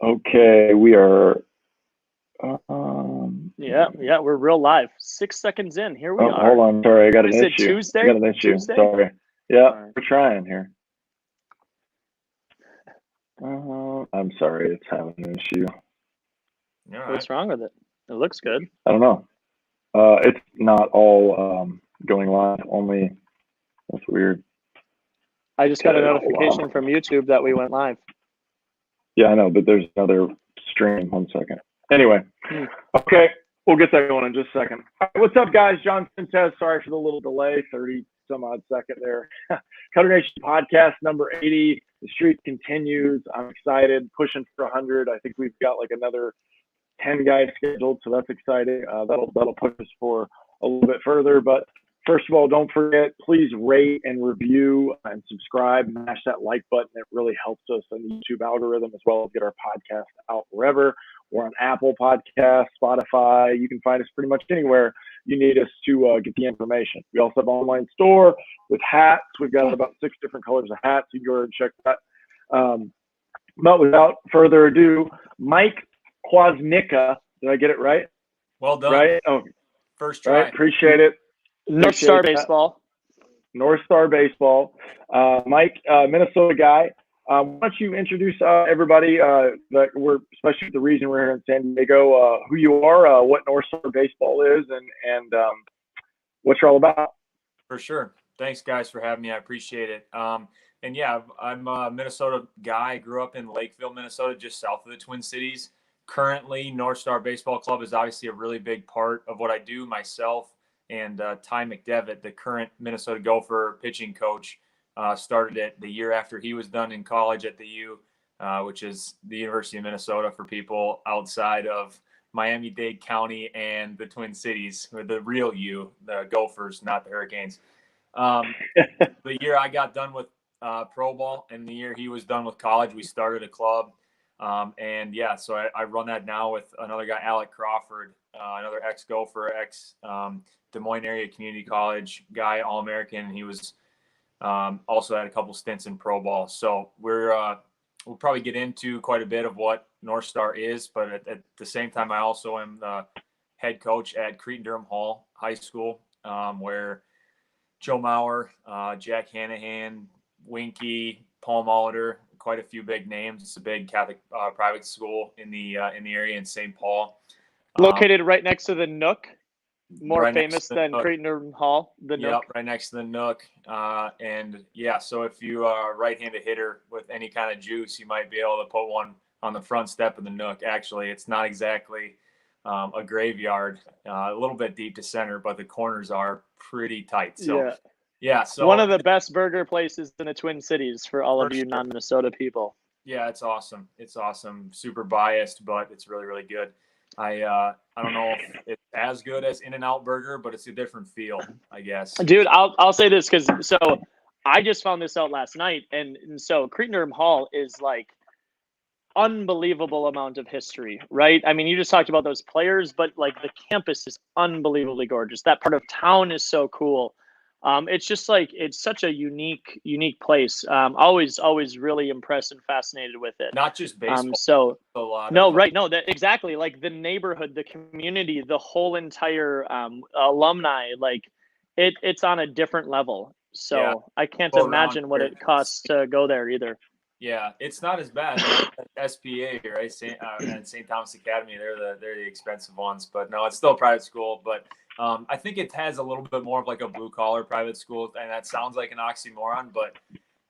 Okay, we are. Yeah, we're real live. 6 seconds in. Here we are. Hold on, sorry, I got an Is it issue. Tuesday? I got an issue. Tuesday? Sorry. Yeah, right. We're trying here. I'm sorry, it's having an issue. Right. What's wrong with it? It looks good. I don't know. It's not all going live. Only. That's weird. I just got a notification from YouTube that we went live. Yeah, I know, but there's another stream. 1 second. Anyway, okay, we'll get that going in just a second. All right, what's up, guys? John Sintez. Sorry for the little delay, 30 some odd second there. Cutternation podcast number 80. The streak continues. I'm excited, pushing for 100. I think we've got like another 10 guys scheduled, so that's exciting. That'll push us for a little bit further. But first of all, don't forget, please rate and review and subscribe. Mash that like button. It really helps us in the YouTube algorithm as well as get our podcast out wherever. We're on Apple Podcasts, Spotify. You can find us pretty much anywhere you need us to get the information. We also have an online store with hats. We've got about 6 different colors of hats. You can go ahead and check that. But without further ado, Mike Kvasnicka. Did I get it right? Well done. Right? Oh, first try. Right. Appreciate it. NorthStar Baseball. NorthStar Baseball. Mike, Minnesota guy. Why don't you introduce everybody that we're, especially the reason we're here in San Diego, who you are, what NorthStar Baseball is, and what you're all about. For sure. Thanks, guys, for having me. I appreciate it. And yeah, I'm a Minnesota guy. I grew up in Lakeville, Minnesota, just south of the Twin Cities. Currently, NorthStar Baseball Club is obviously a really big part of what I do myself. And Ty McDevitt, the current Minnesota Gopher pitching coach, started it the year after he was done in college at the U, which is the University of Minnesota for people outside of Miami-Dade County and the Twin Cities, or the real U, the Gophers, not the Hurricanes. The year I got done with pro ball and the year he was done with college, we started a club. And yeah, so I run that now with another guy, Alec Crawford, another ex-Gopher, Des Moines area community college guy, All-American. And he was also had a couple stints in pro ball. So we'll probably get into quite a bit of what NorthStar is, but at the same time, I also am the head coach at Cretin-Durham Hall High School, where Joe Mauer, Jack Hanahan, Winky, Paul Molitor, quite a few big names. It's a big Catholic private school in the area in St. Paul. Located right next to the Nook. More right famous than Cretin-Durham Hall, the Nook. Yep, right next to the Nook. And yeah, so if you are a right-handed hitter with any kind of juice, you might be able to put one on the front step of the Nook. Actually, it's not exactly a graveyard, a little bit deep to center, but the corners are pretty tight. So yeah, so one of the best burger places in the Twin Cities for all of you non-Minnesota people. Yeah, it's awesome. It's awesome. Super biased, but it's really, really good. I don't know if it's as good as In-N-Out Burger, but it's a different feel, I guess. Dude, I'll say this because I just found this out last night, and so Cretin-Durham Hall is like unbelievable amount of history, right? I mean, you just talked about those players, but like the campus is unbelievably gorgeous. That part of town is so cool. It's just like, it's such a unique place. Always really impressed and fascinated with it. Not just baseball. That exactly. Like the neighborhood, the community, the whole entire alumni, like it's on a different level. So yeah. I can't imagine what it costs to go there either. Yeah, it's not as bad. SPA, right? And St. Thomas Academy, they're the expensive ones, but no, it's still a private school. But I think it has a little bit more of like a blue collar private school, and that sounds like an oxymoron. But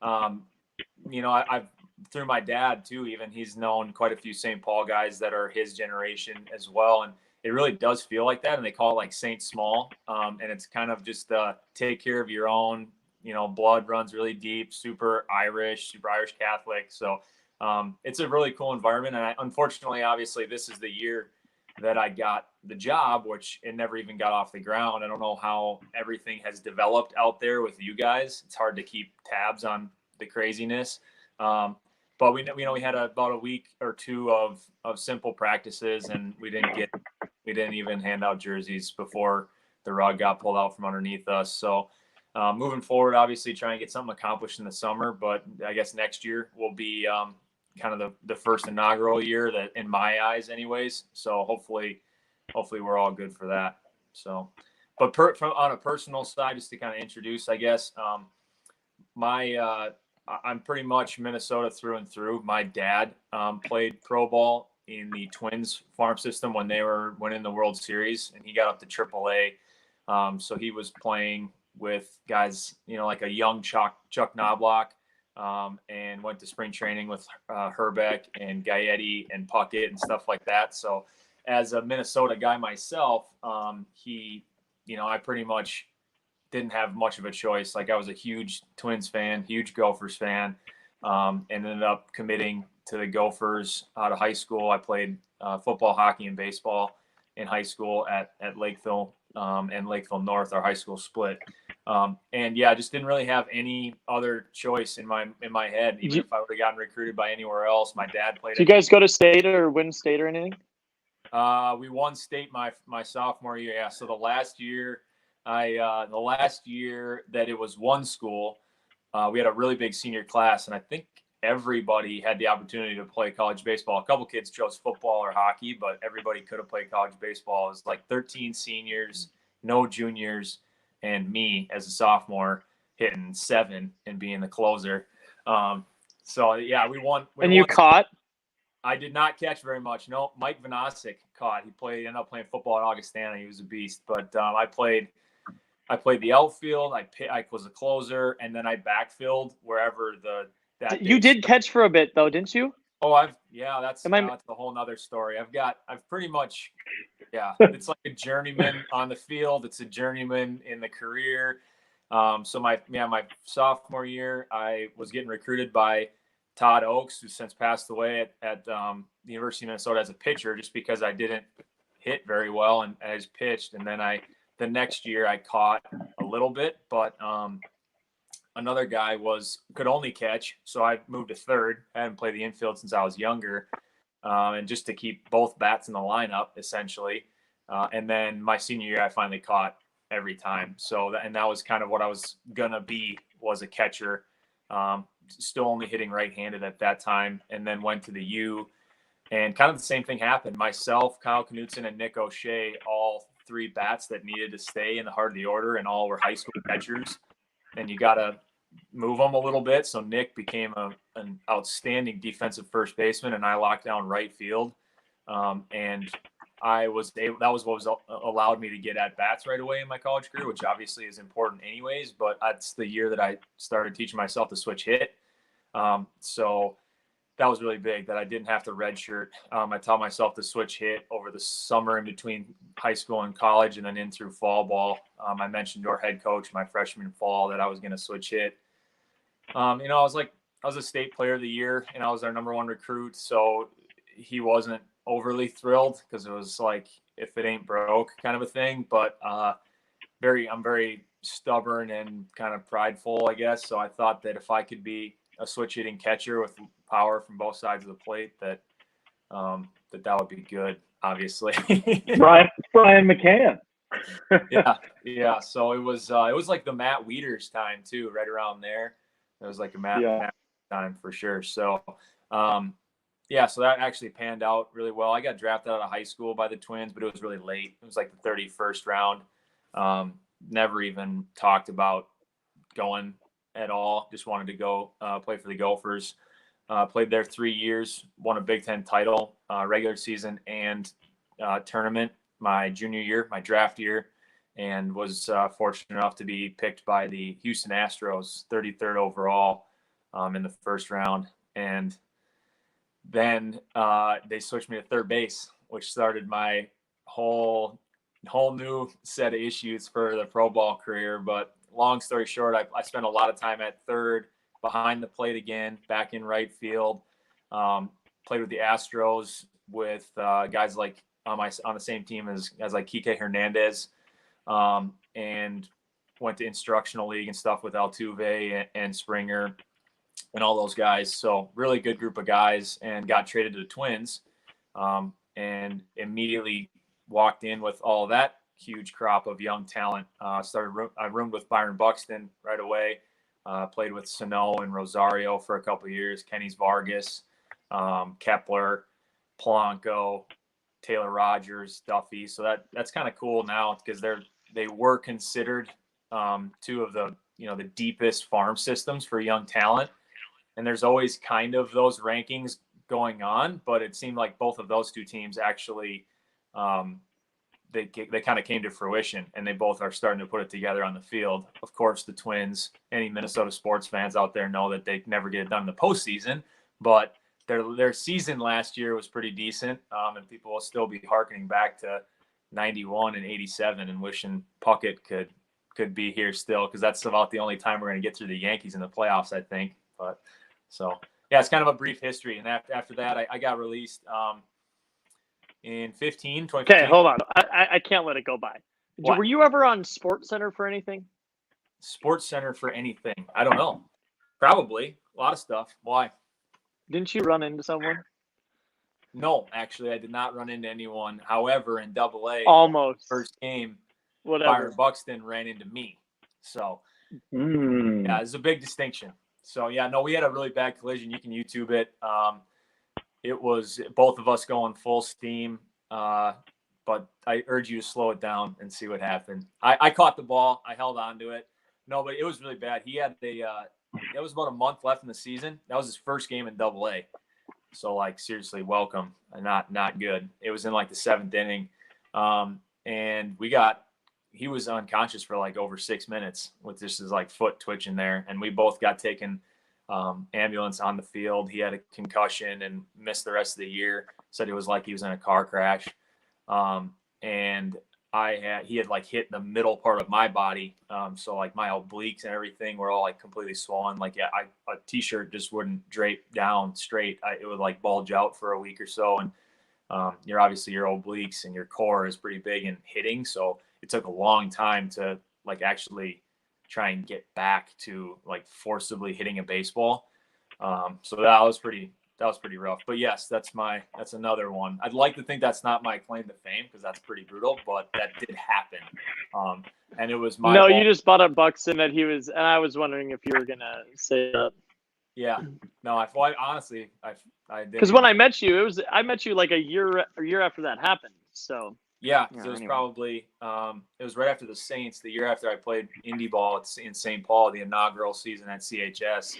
I've through my dad too. Even he's known quite a few St. Paul guys that are his generation as well, and it really does feel like that. And they call it like Saint Small, and it's kind of just take care of your own. Blood runs really deep, super Irish Catholic. So it's a really cool environment. And unfortunately, obviously, this is the year that I got the job, which it never even got off the ground. I don't know how everything has developed out there with you guys. It's hard to keep tabs on the craziness. But we had about a week or two of simple practices, and we didn't even hand out jerseys before the rug got pulled out from underneath us. So moving forward, obviously trying to get something accomplished in the summer, but I guess next year we'll be kind of the first inaugural year, that in my eyes anyways. So hopefully we're all good for that. So, but on a personal side, just to kind of introduce, I guess, I'm pretty much Minnesota through and through. My dad played pro ball in the Twins farm system when they were winning the World Series, and he got up to AAA. So he was playing with guys, like a young Chuck Knobloch, and went to spring training with Herbeck and Gaetti and Puckett and stuff like that. So as a Minnesota guy myself, I pretty much didn't have much of a choice. Like, I was a huge Twins fan, huge Gophers fan, and ended up committing to the Gophers out of high school. I played football, hockey, and baseball in high school at Lakeville and Lakeville North, our high school split. And yeah, I just didn't really have any other choice in my head. Even if I would have gotten recruited by anywhere else, my dad played. Did you guys go to state or win state or anything? We won state my sophomore year. Yeah. So the last year that it was one school, we had a really big senior class, and I think everybody had the opportunity to play college baseball. A couple kids chose football or hockey, but everybody could have played college baseball. It was like 13 seniors, no juniors, and me as a sophomore hitting 7 and being the closer. So yeah, we won. You caught? I did not catch very much. No, Mike Kvasnicka caught. He ended up playing football at Augustana. He was a beast. But I played the outfield. I was a closer, and then I backfilled wherever You did catch for a bit though, didn't you? Oh, that's a whole nother story. I've pretty much, it's like a journeyman on the field. It's a journeyman in the career. So my sophomore year, I was getting recruited by Todd Oakes, who's since passed away at the University of Minnesota as a pitcher, just because I didn't hit very well and I just pitched. And then the next year I caught a little bit, but another guy could only catch, so I moved to third. I hadn't played the infield since I was younger, and just to keep both bats in the lineup, essentially. And then my senior year, I finally caught every time. So that was kind of what I was gonna be, was a catcher. Still only hitting right-handed at that time, and then went to the U, and kind of the same thing happened. Myself, Kyle Knutson, and Nick O'Shea, all 3 bats that needed to stay in the heart of the order, and all were high school catchers. And you got to move them a little bit. So Nick became an outstanding defensive first baseman, and I locked down right field. And that was what allowed me to get at bats right away in my college career, which obviously is important anyways. But that's the year that I started teaching myself to switch hit. So that was really big, that I didn't have to redshirt. I taught myself to switch hit over the summer in between high school and college, and then in through fall ball. I mentioned to our head coach my freshman fall that I was going to switch hit. I was a state player of the year, and I was our number 1 recruit. So he wasn't overly thrilled, because it was like, if it ain't broke kind of a thing. But I'm very stubborn and kind of prideful, I guess. So I thought that if I could be a switch hitting catcher with power from both sides of the plate, that would be good, obviously. Brian McCann. Yeah. So it was like the Matt Wieters time too, right around there. It was like a Matt time for sure. So so that actually panned out really well. I got drafted out of high school by the Twins, but it was really late. It was like the 31st round. Never even talked about going at all. Just wanted to go play for the Gophers. Played there 3 years, won a Big Ten title, regular season and tournament my junior year, my draft year, and was fortunate enough to be picked by the Houston Astros, 33rd overall in the first round. And then they switched me to third base, which started my whole new set of issues for the pro ball career. But long story short, I spent a lot of time at third, behind the plate again, back in right field. Played with the Astros with guys like on the same team as guys like Kike Hernandez, and went to instructional league and stuff with Altuve and Springer and all those guys. So really good group of guys, and got traded to the Twins, and immediately walked in with all that huge crop of young talent. I roomed with Byron Buxton right away. Played with Sano and Rosario for a couple of years, Kenny's Vargas. Kepler, Polanco, Taylor Rogers, Duffy. So that's kind of cool now because they were considered two of the the deepest farm systems for young talent. And there's always kind of those rankings going on, but it seemed like both of those two teams actually they kind of came to fruition, and they both are starting to put it together on the field. Of course, the Twins, any Minnesota sports fans out there know that they never get it done in the postseason, but their season last year was pretty decent, and people will still be hearkening back to 91 and 87 and wishing Puckett could be here still, because that's about the only time we're going to get through the Yankees in the playoffs, I think. But so, yeah, it's kind of a brief history. And after that, I got released in 2015. Okay, hold on. I can't let it go by. What? Were you ever on Sports Center for anything? Sports Center for anything? I don't know. Probably. A lot of stuff. Why? Didn't you run into someone? No, actually, I did not run into anyone. However, in AA, almost first game, whatever, Byron Buxton ran into me. So, yeah, it's a big distinction. So, yeah, no, we had a really bad collision. You can YouTube it. It was both of us going full steam, but I urge you to slow it down and see what happened. I caught the ball. I held on to it. No, but it was really bad. He had it was about a month left in the season. That was his first game in AA. So, like, seriously, welcome. Not good. It was in, like, the 7th inning. And he was unconscious for, like, over 6 minutes with just his, like, foot twitching there. And we both got taken ambulance on the field. He had a concussion and missed the rest of the year. Said it was like he was in a car crash. And he had like hit the middle part of my body. So like my obliques and everything were all like completely swollen. Like a t-shirt just wouldn't drape down straight. It would like bulge out for a week or so. And your obliques and your core is pretty big in hitting. So it took a long time to like actually try and get back to like forcibly hitting a baseball. So that was pretty rough. But yes, that's another one. I'd like to think that's not my claim to fame because that's pretty brutal, but that did happen. And it was my you just brought up Buxton that he was, and I was wondering if you were gonna say that. Yeah, no, I honestly I did, because when I met you, I met you like a year after that happened. So yeah, so it was probably it was right after the Saints, the year after I played indie ball in St. Paul, the inaugural season at CHS.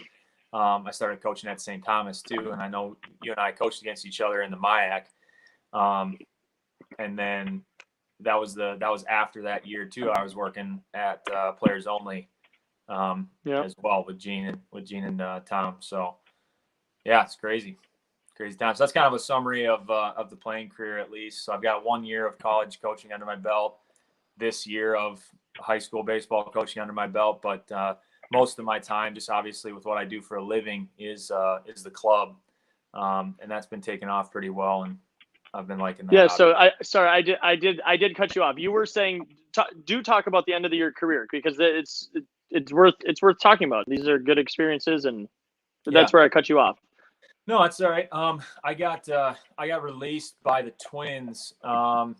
I started coaching at St. Thomas too, and I know you and I coached against each other in the MIAC. And then that was after that year too. I was working at Players Only as well with Gene and Tom. So yeah, it's crazy times. So that's kind of a summary of the playing career at least. So I've got 1 year of college coaching under my belt, this year of high school baseball coaching under my belt, but most of my time, just obviously with what I do for a living, is the club, and that's been taken off pretty well, and I've been liking that. Yeah. So I did cut you off. You were saying do talk about the end of the year career because it's worth talking about. These are good experiences, and that's where I cut you off. No, that's all right. I got released by the Twins. Kind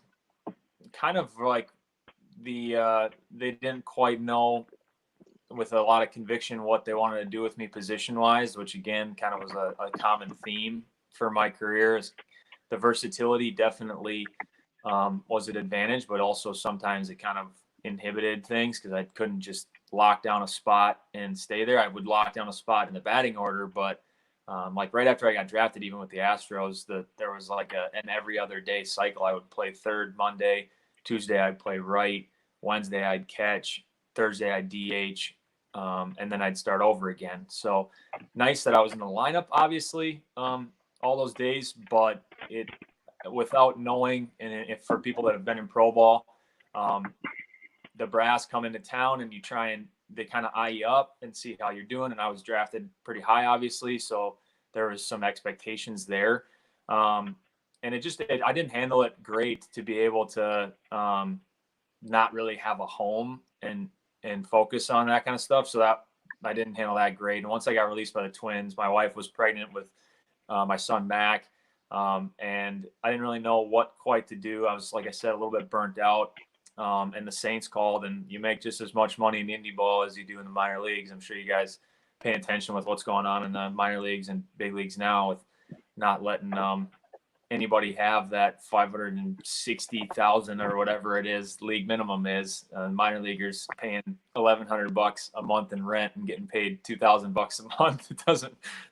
of like they didn't quite know with a lot of conviction what they wanted to do with me position wise, which again kind of was a common theme for my career. Is the versatility definitely was an advantage, but also sometimes it kind of inhibited things because I couldn't just lock down a spot and stay there. I would lock down a spot in the batting order, but like right after I got drafted, even with the Astros, there was like an every other day cycle. I would play third Monday, Tuesday I'd play right, Wednesday I'd catch, Thursday I'd DH, and then I'd start over again. So nice that I was in the lineup, obviously, all those days, but it without knowing, and if for people that have been in pro ball, the brass come into town and they kind of eye you up and see how you're doing. And I was drafted pretty high, obviously. So there was some expectations there. And I didn't handle it great to be able to not really have a home and focus on that kind of stuff. So that I didn't handle that great. And once I got released by the Twins, my wife was pregnant with my son, Mac. And I didn't really know what quite to do. I was, like I said, a little bit burnt out. And the Saints called, and you make just as much money in indie ball as you do in the minor leagues. I'm sure you guys pay attention with what's going on in the minor leagues and big leagues now with not letting anybody have that 560,000 or whatever it is league minimum is. Minor leaguers paying $1,100 a month in rent and getting paid $2,000 a month.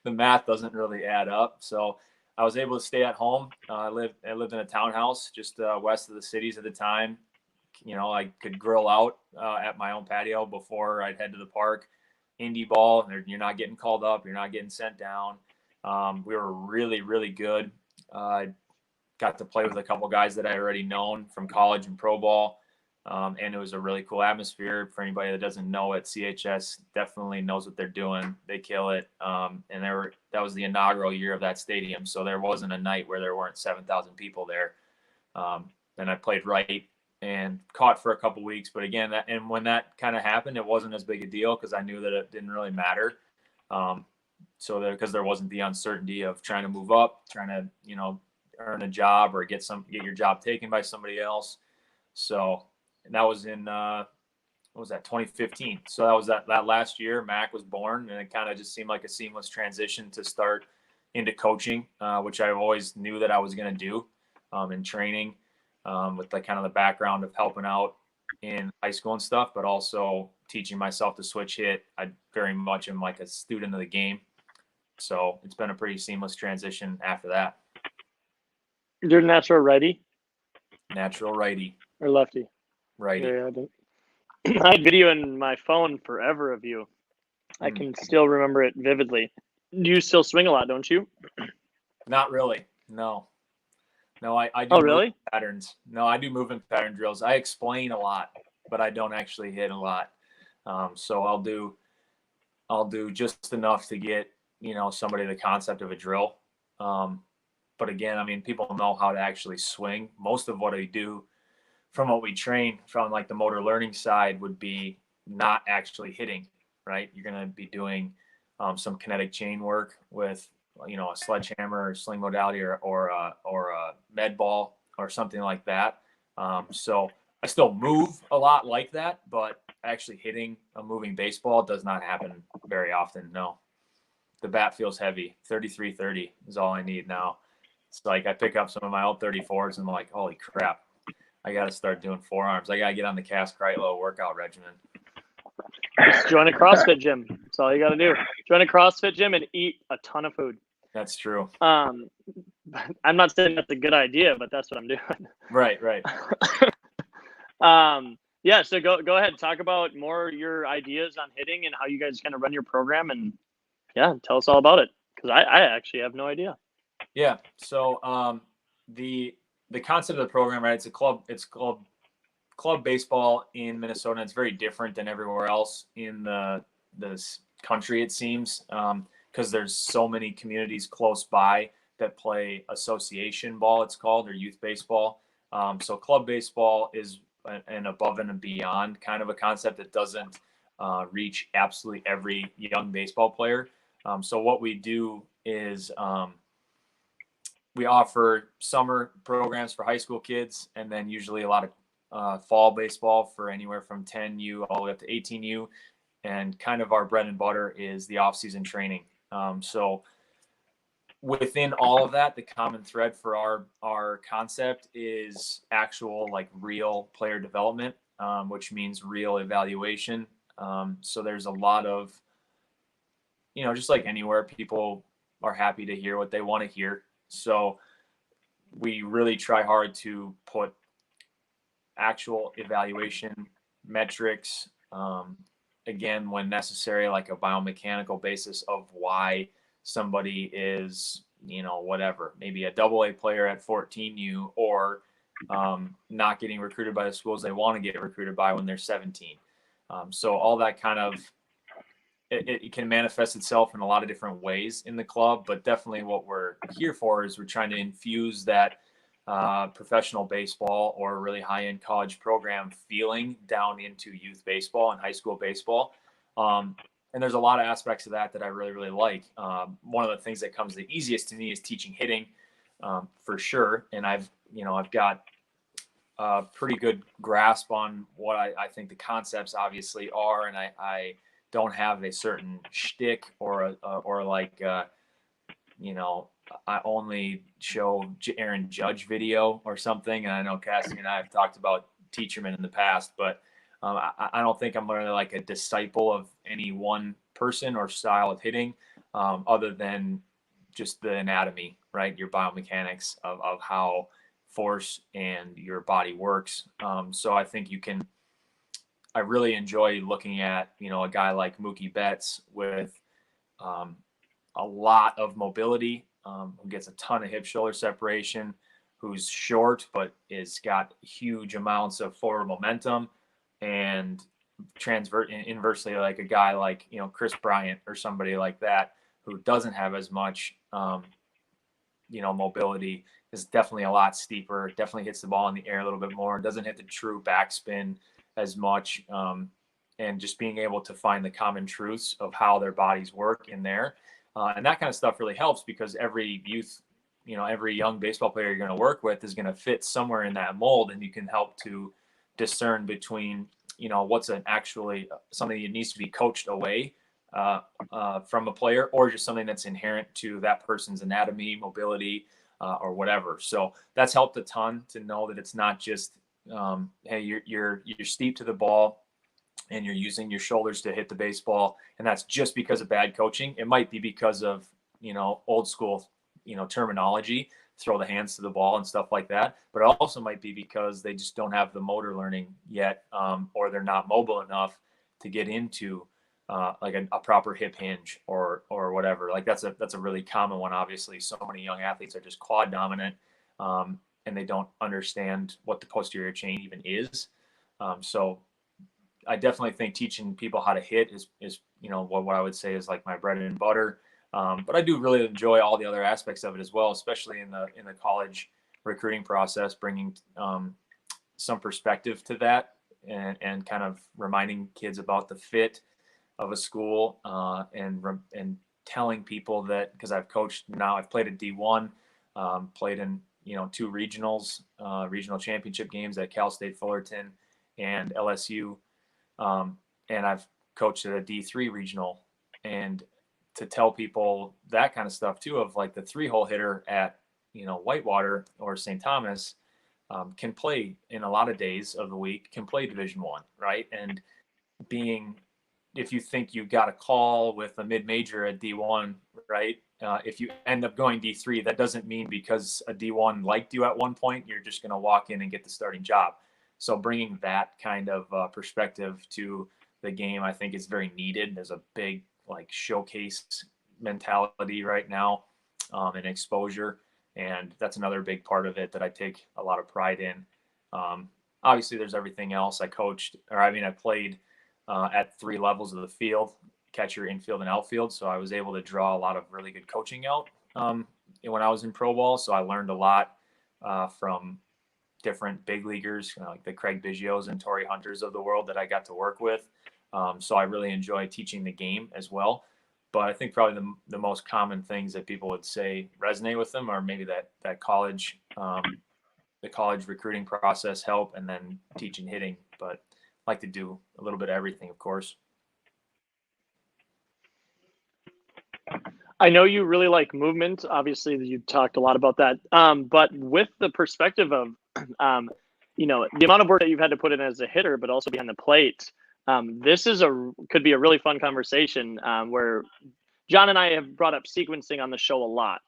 The math doesn't really add up. So I was able to stay at home. I lived in a townhouse just west of the cities at the time. I could grill out at my own patio before I'd head to the park. Indie ball, you're not getting called up, you're not getting sent down. We were really, really good. Got to play with a couple guys that I already known from college and pro ball. And it was a really cool atmosphere. For anybody that doesn't know it, CHS definitely knows what they're doing. They kill it. And that was the inaugural year of that stadium. So there wasn't a night where there weren't 7,000 people there. And I played right and caught for a couple weeks. But again, when that kind of happened, it wasn't as big a deal because I knew that it didn't really matter. Because there wasn't the uncertainty of trying to move up, trying to, earn a job or get your job taken by somebody else. So that was in, 2015. So that was that last year Mac was born, and it kind of just seemed like a seamless transition to start into coaching, which I always knew that I was going to do in training with the background of helping out in high school and stuff, but also teaching myself to switch hit. I very much am like a student of the game. So it's been a pretty seamless transition after that. You're natural righty? Natural righty. Or lefty? Righty. Yeah, I had video in my phone forever of you. I can still remember it vividly. You still swing a lot, don't you? Not really. No, I do. Oh, really? Patterns. No, I do movement pattern drills. I explain a lot, but I don't actually hit a lot. So I'll do just enough to get, somebody the concept of a drill. But again, people know how to actually swing. Most of what I do from what we train from the motor learning side would be not actually hitting, right? You're going to be doing some kinetic chain work with, a sledgehammer or sling modality or a med ball or something like that. So I still move a lot like that, but actually hitting a moving baseball does not happen very often. No, the bat feels heavy. 33-30 is all I need now. It's like I pick up some of my old 34s and I'm like, holy crap, I got to start doing forearms. I got to get on the Cass Kreitlow workout regimen. Just join a CrossFit gym. That's all you got to do. Join a CrossFit gym and eat a ton of food. That's true. I'm not saying that's a good idea, but that's what I'm doing. Right. Yeah. So go ahead. Talk about more your ideas on hitting and how you guys kind of run your program, and tell us all about it because I actually have no idea. Yeah. So the concept of the program, right? It's club baseball in Minnesota. It's very different than everywhere else in this country, it seems, because there's so many communities close by that play association ball, it's called, or youth baseball. So club baseball is an above and beyond kind of a concept that doesn't reach absolutely every young baseball player. So what we do is we offer summer programs for high school kids, and then usually a lot of fall baseball for anywhere from 10U all the way up to 18U. And kind of our bread and butter is the off-season training. So within all of that, the common thread for our concept is actual real player development, which means real evaluation. So there's a lot of, just like anywhere, people are happy to hear what they want to hear. So we really try hard to put actual evaluation metrics, again, when necessary, like a biomechanical basis of why somebody is, whatever, maybe a AA player at 14U or not getting recruited by the schools they want to get recruited by when they're 17. So all that kind of, it can manifest itself in a lot of different ways in the club, but definitely what we're here for is we're trying to infuse that professional baseball or really high-end college program feeling down into youth baseball and high school baseball. And there's a lot of aspects of that I really, really like. One of the things that comes the easiest to me is teaching hitting, for sure. And I've got a pretty good grasp on what I think the concepts obviously are. And I don't have a certain shtick or I only show Aaron Judge video or something. And I know Cassie and I have talked about Teacherman in the past, but I don't think I'm really like a disciple of any one person or style of hitting, other than just the anatomy, right? Your biomechanics of how force and your body works. So I think I really enjoy looking at, a guy like Mookie Betts with a lot of mobility, who gets a ton of hip shoulder separation, who's short but is got huge amounts of forward momentum, and inversely like a guy like Chris Bryant or somebody like that who doesn't have as much mobility, is definitely a lot steeper, definitely hits the ball in the air a little bit more, doesn't hit the true backspin as much, and just being able to find the common truths of how their bodies work in there. And that kind of stuff really helps because every every young baseball player you're going to work with is going to fit somewhere in that mold, and you can help to discern between, what's actually something that needs to be coached away from a player, or just something that's inherent to that person's anatomy, mobility, or whatever. So that's helped a ton to know that it's not just, hey, you're steep to the ball and you're using your shoulders to hit the baseball, and that's just because of bad coaching. It might be because of, old school, terminology, throw the hands to the ball and stuff like that. But it also might be because they just don't have the motor learning yet, or they're not mobile enough to get into like a proper hip hinge or whatever. Like that's a really common one. Obviously, so many young athletes are just quad dominant, and they don't understand what the posterior chain even is. So I definitely think teaching people how to hit is what I would say is like my bread and butter. But I do really enjoy all the other aspects of it as well, especially in the college recruiting process, bringing some perspective to that, and kind of reminding kids about the fit of a school, and telling people that, because I've coached now, I've played at D1, played in 2 regional championship games at Cal State Fullerton and LSU, and I've coached at a D3 regional, and to tell people that kind of stuff too, of like the 3-hole hitter at Whitewater or St. Thomas, can play in a lot of days of the week, can play Division I, right? And if you think you got a call with a mid-major at D1, right? If you end up going D3, that doesn't mean because a D1 liked you at one point, you're just going to walk in and get the starting job. So bringing that kind of perspective to the game, I think is very needed. There's a big showcase mentality right now, and exposure. And that's another big part of it that I take a lot of pride in. Obviously there's everything else. I played at 3 levels of the field, catcher, infield, and outfield. So I was able to draw a lot of really good coaching out when I was in pro ball. So I learned a lot from different big leaguers, like the Craig Biggios and Torrey Hunters of the world that I got to work with. So I really enjoy teaching the game as well. But I think probably the most common things that people would say resonate with them are maybe that college, the college recruiting process help, and then teaching hitting. But I like to do a little bit of everything, of course. I know you really like movement. Obviously, you talked a lot about that. But with the perspective of, the amount of work that you've had to put in as a hitter, but also behind the plate, this could be a really fun conversation where John and I have brought up sequencing on the show a lot.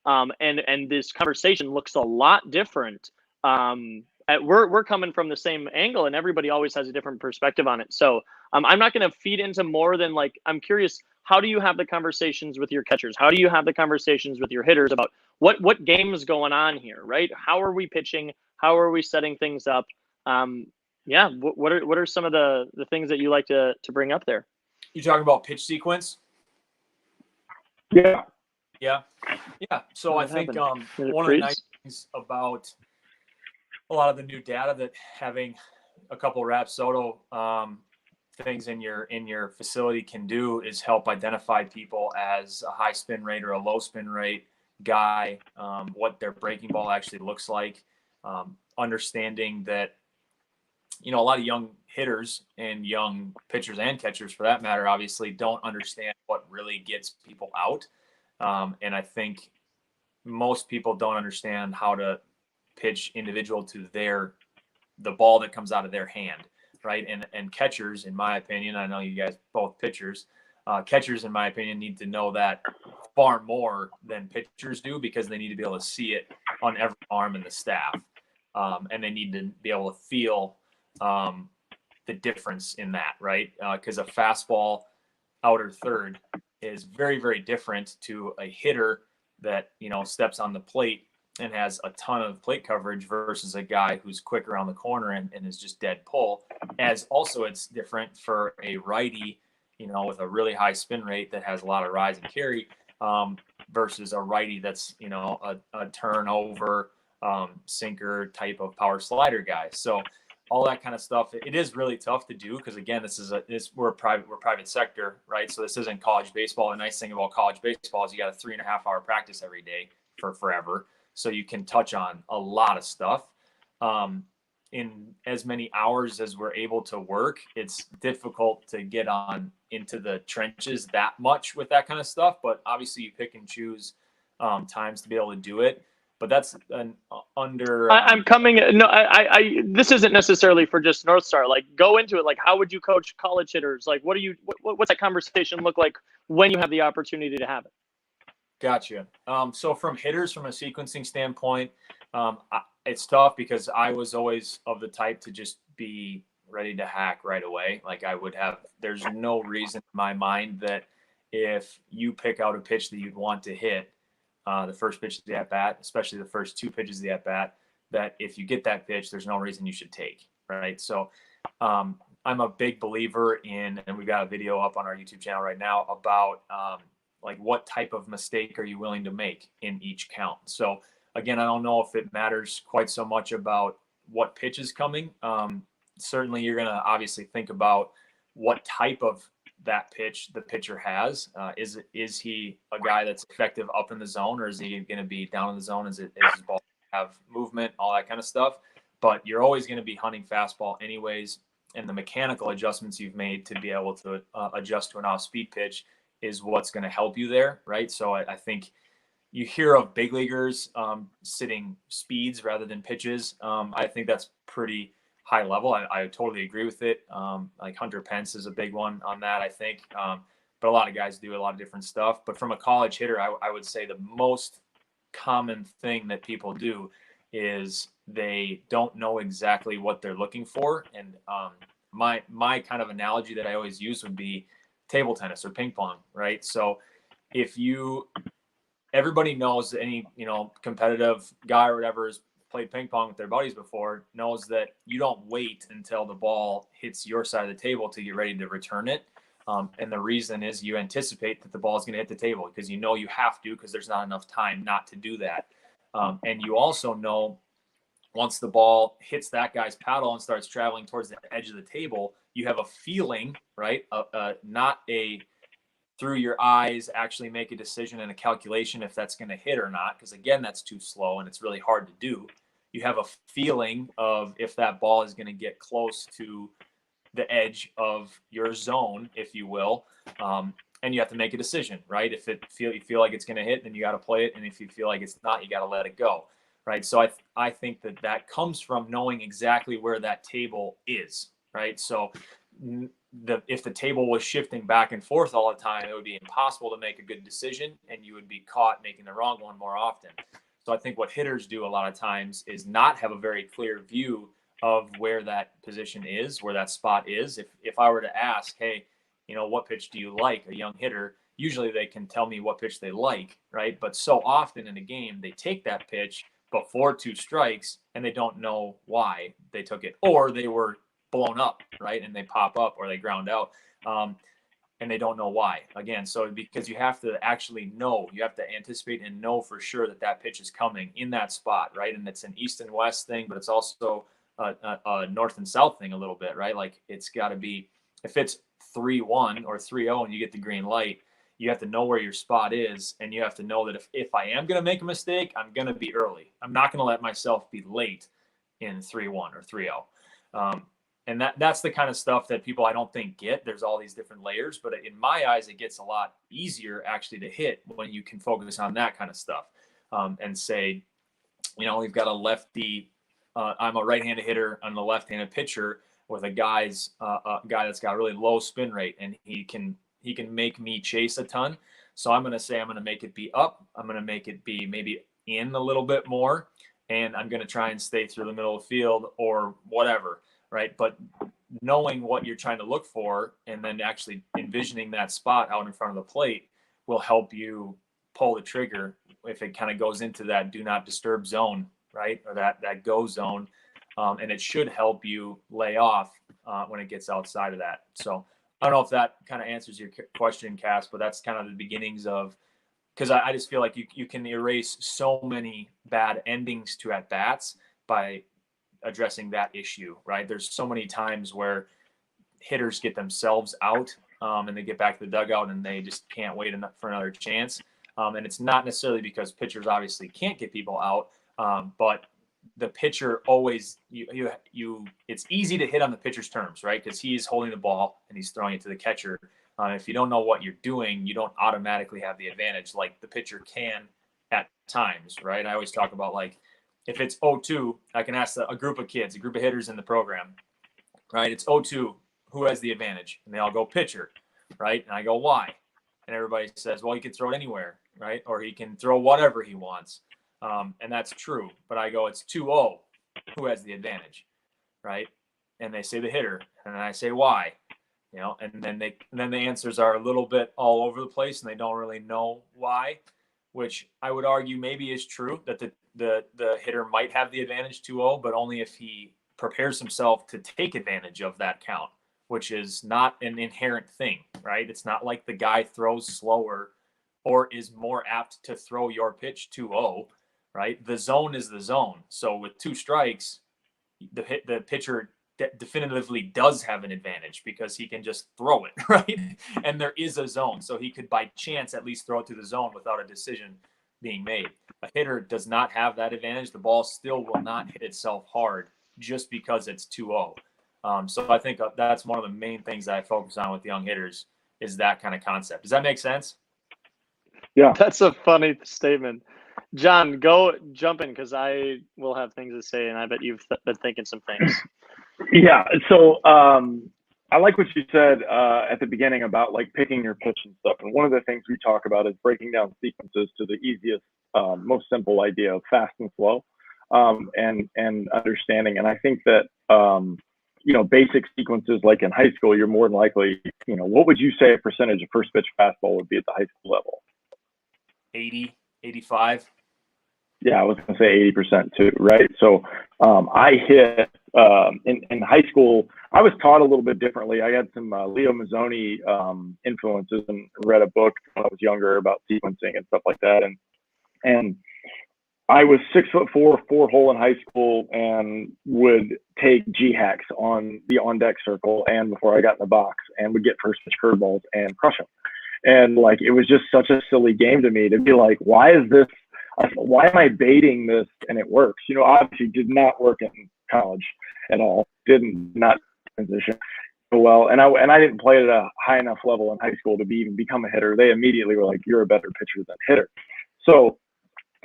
And this conversation looks a lot different. We're coming from the same angle, and everybody always has a different perspective on it. So I'm not going to feed into more than I'm curious. How do you have the conversations with your catchers? How do you have the conversations with your hitters about what game is going on here, right? How are we pitching? How are we setting things up? What are some of the things that you like to bring up there? You talking about pitch sequence? Yeah. So I think one of the nice things about a lot of the new data that having a couple Rapsodo things in your facility can do is help identify people as a high spin rate or a low spin rate guy, what their breaking ball actually looks like, understanding that a lot of young hitters and young pitchers and catchers for that matter obviously don't understand what really gets people out, and I think most people don't understand how to pitch individual to the ball that comes out of their hand, right? And catchers, in my opinion, I know you guys both pitchers, catchers, in my opinion, need to know that far more than pitchers do, because they need to be able to see it on every arm in the staff. And they need to be able to feel the difference in that, right? Because a fastball outer third is very, very different to a hitter that, steps on the plate and has a ton of plate coverage versus a guy who's quick around the corner and is just dead pull. As also, it's different for a righty, with a really high spin rate that has a lot of rise and carry, versus a righty that's, a turnover, sinker type of power slider guy. So all that kind of stuff, it is really tough to do, because again, we're private sector, right? So this isn't college baseball. The nice thing about college baseball is you got a 3.5 hour practice every day for forever. So you can touch on a lot of stuff. In as many hours as we're able to work, it's difficult to get on into the trenches that much with that kind of stuff. But obviously you pick and choose times to be able to do it. But that's an under. I'm coming. No, this isn't necessarily for just NorthStar. Like, go into it. Like, how would you coach college hitters? Like, what's that conversation look like when you have the opportunity to have it? Gotcha. So from hitters, from a sequencing standpoint, it's tough, because I was always of the type to just be ready to hack right away. Like, there's no reason in my mind that if you pick out a pitch that you'd want to hit, the first pitch of the at-bat, especially the first 2 pitches of the at-bat, that if you get that pitch, there's no reason you should take, right? So I'm a big believer in, and we've got a video up on our YouTube channel right now about like, what type of mistake are you willing to make in each count? So again, I don't know if it matters quite so much about what pitch is coming. Certainly you're going to obviously think about what type of that pitch the pitcher has. Is he a guy that's effective up in the zone, or is he going to be down in the zone? Is his ball have movement, all that kind of stuff? But you're always going to be hunting fastball anyways, and the mechanical adjustments you've made to be able to adjust to an off-speed pitch is what's going to help you there, right? So I think you hear of big leaguers sitting speeds rather than pitches. I think that's pretty high level. I totally agree with it. Like Hunter Pence is a big one on that, I think. But a lot of guys do a lot of different stuff. But from a college hitter, I would say the most common thing that people do is they don't know exactly what they're looking for. And my kind of analogy that I always use would be table tennis or ping pong, right? So if everybody knows, any competitive guy or whatever has played ping pong with their buddies before, knows that you don't wait until the ball hits your side of the table to get ready to return it. And the reason is you anticipate that the ball is going to hit the table, because you know you have to, because there's not enough time not to do that. And you also know, once the ball hits that guy's paddle and starts traveling towards the edge of the table, you have a feeling, right? Not a through your eyes actually make a decision and a calculation if that's going to hit or not, because again, that's too slow and it's really hard to do. You have a feeling of if that ball is going to get close to the edge of your zone, if you will, and you have to make a decision, right? If you feel like it's going to hit, then you got to play it, and if you feel like it's not, you got to let it go, right? So I think that comes from knowing exactly where that table is, right? So if the table was shifting back and forth all the time, it would be impossible to make a good decision, and you would be caught making the wrong one more often. So I think what hitters do a lot of times is not have a very clear view of where that position is, where that spot is. If I were to ask, hey, what pitch do you like, a young hitter, usually they can tell me what pitch they like, right? But so often in a game, they take that pitch before 2 strikes and they don't know why they took it, or they were blown up, right? And they pop up or they ground out, and they don't know why. Again, so because you have to actually know, you have to anticipate and know for sure that pitch is coming in that spot, right? And it's an east and west thing, but it's also a north and south thing a little bit, right? Like, it's got to be, if it's 3-1 or 3-0 and you get the green light, you have to know where your spot is, and you have to know that if I am going to make a mistake, I'm going to be early. I'm not going to let myself be late in 3-1 or 3-0. And that's the kind of stuff that people, I don't think, get. There's all these different layers, but in my eyes, it gets a lot easier actually to hit when you can focus on that kind of stuff. and say, we've got a lefty. I'm a right-handed hitter. I'm the left-handed pitcher with a guy that's got a really low spin rate, and he can make me chase a ton. So I'm going to say I'm going to make it be up. I'm going to make it be maybe in a little bit more, and I'm going to try and stay through the middle of the field or whatever, right? But knowing what you're trying to look for and then actually envisioning that spot out in front of the plate will help you pull the trigger if it kind of goes into that do not disturb zone, right? Or that go zone. And it should help you lay off when it gets outside of that. So I don't know if that kind of answers your question, Cass, but that's kind of the beginnings of, because I just feel like you can erase so many bad endings to at-bats by addressing that issue, right? There's so many times where hitters get themselves out and they get back to the dugout and they just can't wait for another chance. And it's not necessarily because pitchers obviously can't get people out, but the pitcher always it's easy to hit on the pitcher's terms, right? Because he's holding the ball and he's throwing it to the catcher. If you don't know what you're doing, you don't automatically have the advantage like the pitcher can at times, right? I always talk about, like, if it's 0-2, I can ask a group of kids, a group of hitters in the program, right? It's 0-2, who has the advantage? And they all go pitcher, right? And I go, why? And everybody says, well, he can throw it anywhere, right? Or he can throw whatever he wants. And that's true. But I go, it's 2-0, who has the advantage, right? And they say the hitter. And I say, why? And then the answers are a little bit all over the place and they don't really know why, which I would argue maybe is true, that the hitter might have the advantage 2-0, but only if he prepares himself to take advantage of that count, which is not an inherent thing, right? It's not like the guy throws slower or is more apt to throw your pitch 2-0, right? The zone is the zone. So with 2 strikes, the pitcher definitively does have an advantage because he can just throw it, right? And there is a zone. So he could by chance at least throw it to the zone without a decision being made. A hitter does not have that advantage. The ball still will not hit itself hard just because it's 2-0. So I think that's one of the main things that I focus on with young hitters is that kind of concept. Does that make sense? Yeah. That's a funny statement. John, go jump in because I will have things to say, and I bet you've been thinking some things. Yeah. So I like what you said at the beginning about like picking your pitch and stuff. And one of the things we talk about is breaking down sequences to the easiest, most simple idea of fast and slow and understanding. And I think that, basic sequences like in high school, you're more than likely, what would you say a percentage of first pitch fastball would be at the high school level? 80, 85. Yeah, I was going to say 80% too, right? So I hit in high school, I was taught a little bit differently. I had some Leo Mazzoni influences and read a book when I was younger about sequencing and stuff like that. And I was 6'4", 4-hole in high school and would take G-hacks on the on-deck circle and before I got in the box and would get first pitch curveballs and crush them. And like, it was just such a silly game to me to be like, why am I baiting this? And it works. Obviously did not work in college at all. Not transition well. And I didn't play at a high enough level in high school to even become a hitter. They immediately were like, you're a better pitcher than hitter. So,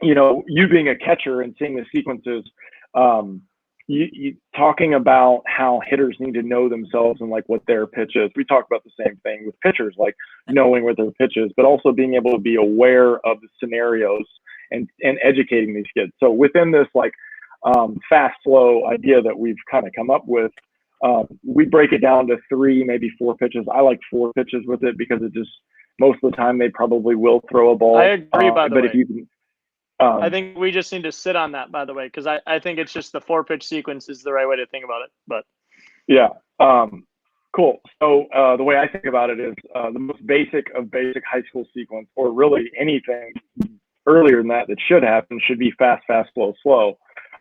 you being a catcher and seeing the sequences, you talking about how hitters need to know themselves and like what their pitch is. We talk about the same thing with pitchers, like knowing what their pitch is, but also being able to be aware of the scenarios and educating these kids. So within this like fast, slow idea that we've kind of come up with, we break it down to 3, maybe 4 pitches. I like 4 pitches with it because it just, most of the time they probably will throw a ball. I agree, by the way. If you can, I think we just need to sit on that, by the way, because I think it's just the 4-pitch sequence is the right way to think about it. But yeah, cool. So the way I think about it is the most basic of basic high school sequence, or really anything earlier than that should happen, should be fast, fast, slow, slow,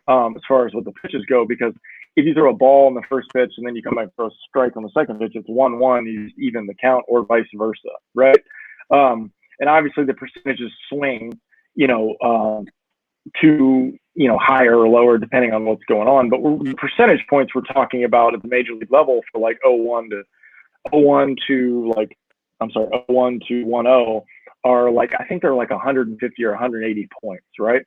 as far as what the pitches go. Because if you throw a ball on the first pitch and then you come back for a strike on the second pitch, it's 1-1, you just even the count, or vice versa, right? And obviously the percentages swing, to, higher or lower depending on what's going on. But the percentage points we're talking about at the major league level for like 0-1 to like 0-1 to 1-0 are like, I think they're like 150 or 180 points, right?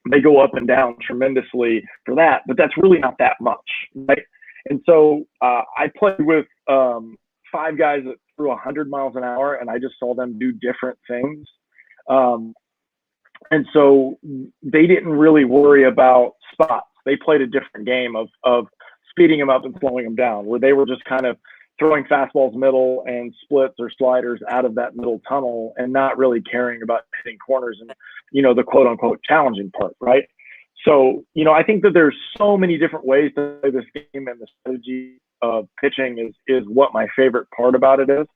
They go up and down tremendously for that, but that's really not that much, right? And so I played with 5 guys that threw 100 miles an hour, and I just saw them do different things. And so they didn't really worry about spots. They played a different game of speeding them up and slowing them down, where they were just kind of throwing fastballs middle and splits or sliders out of that middle tunnel and not really caring about hitting corners and, the quote unquote challenging part, right? So, I think that there's so many different ways to play this game, and the strategy of pitching is what my favorite part about it is.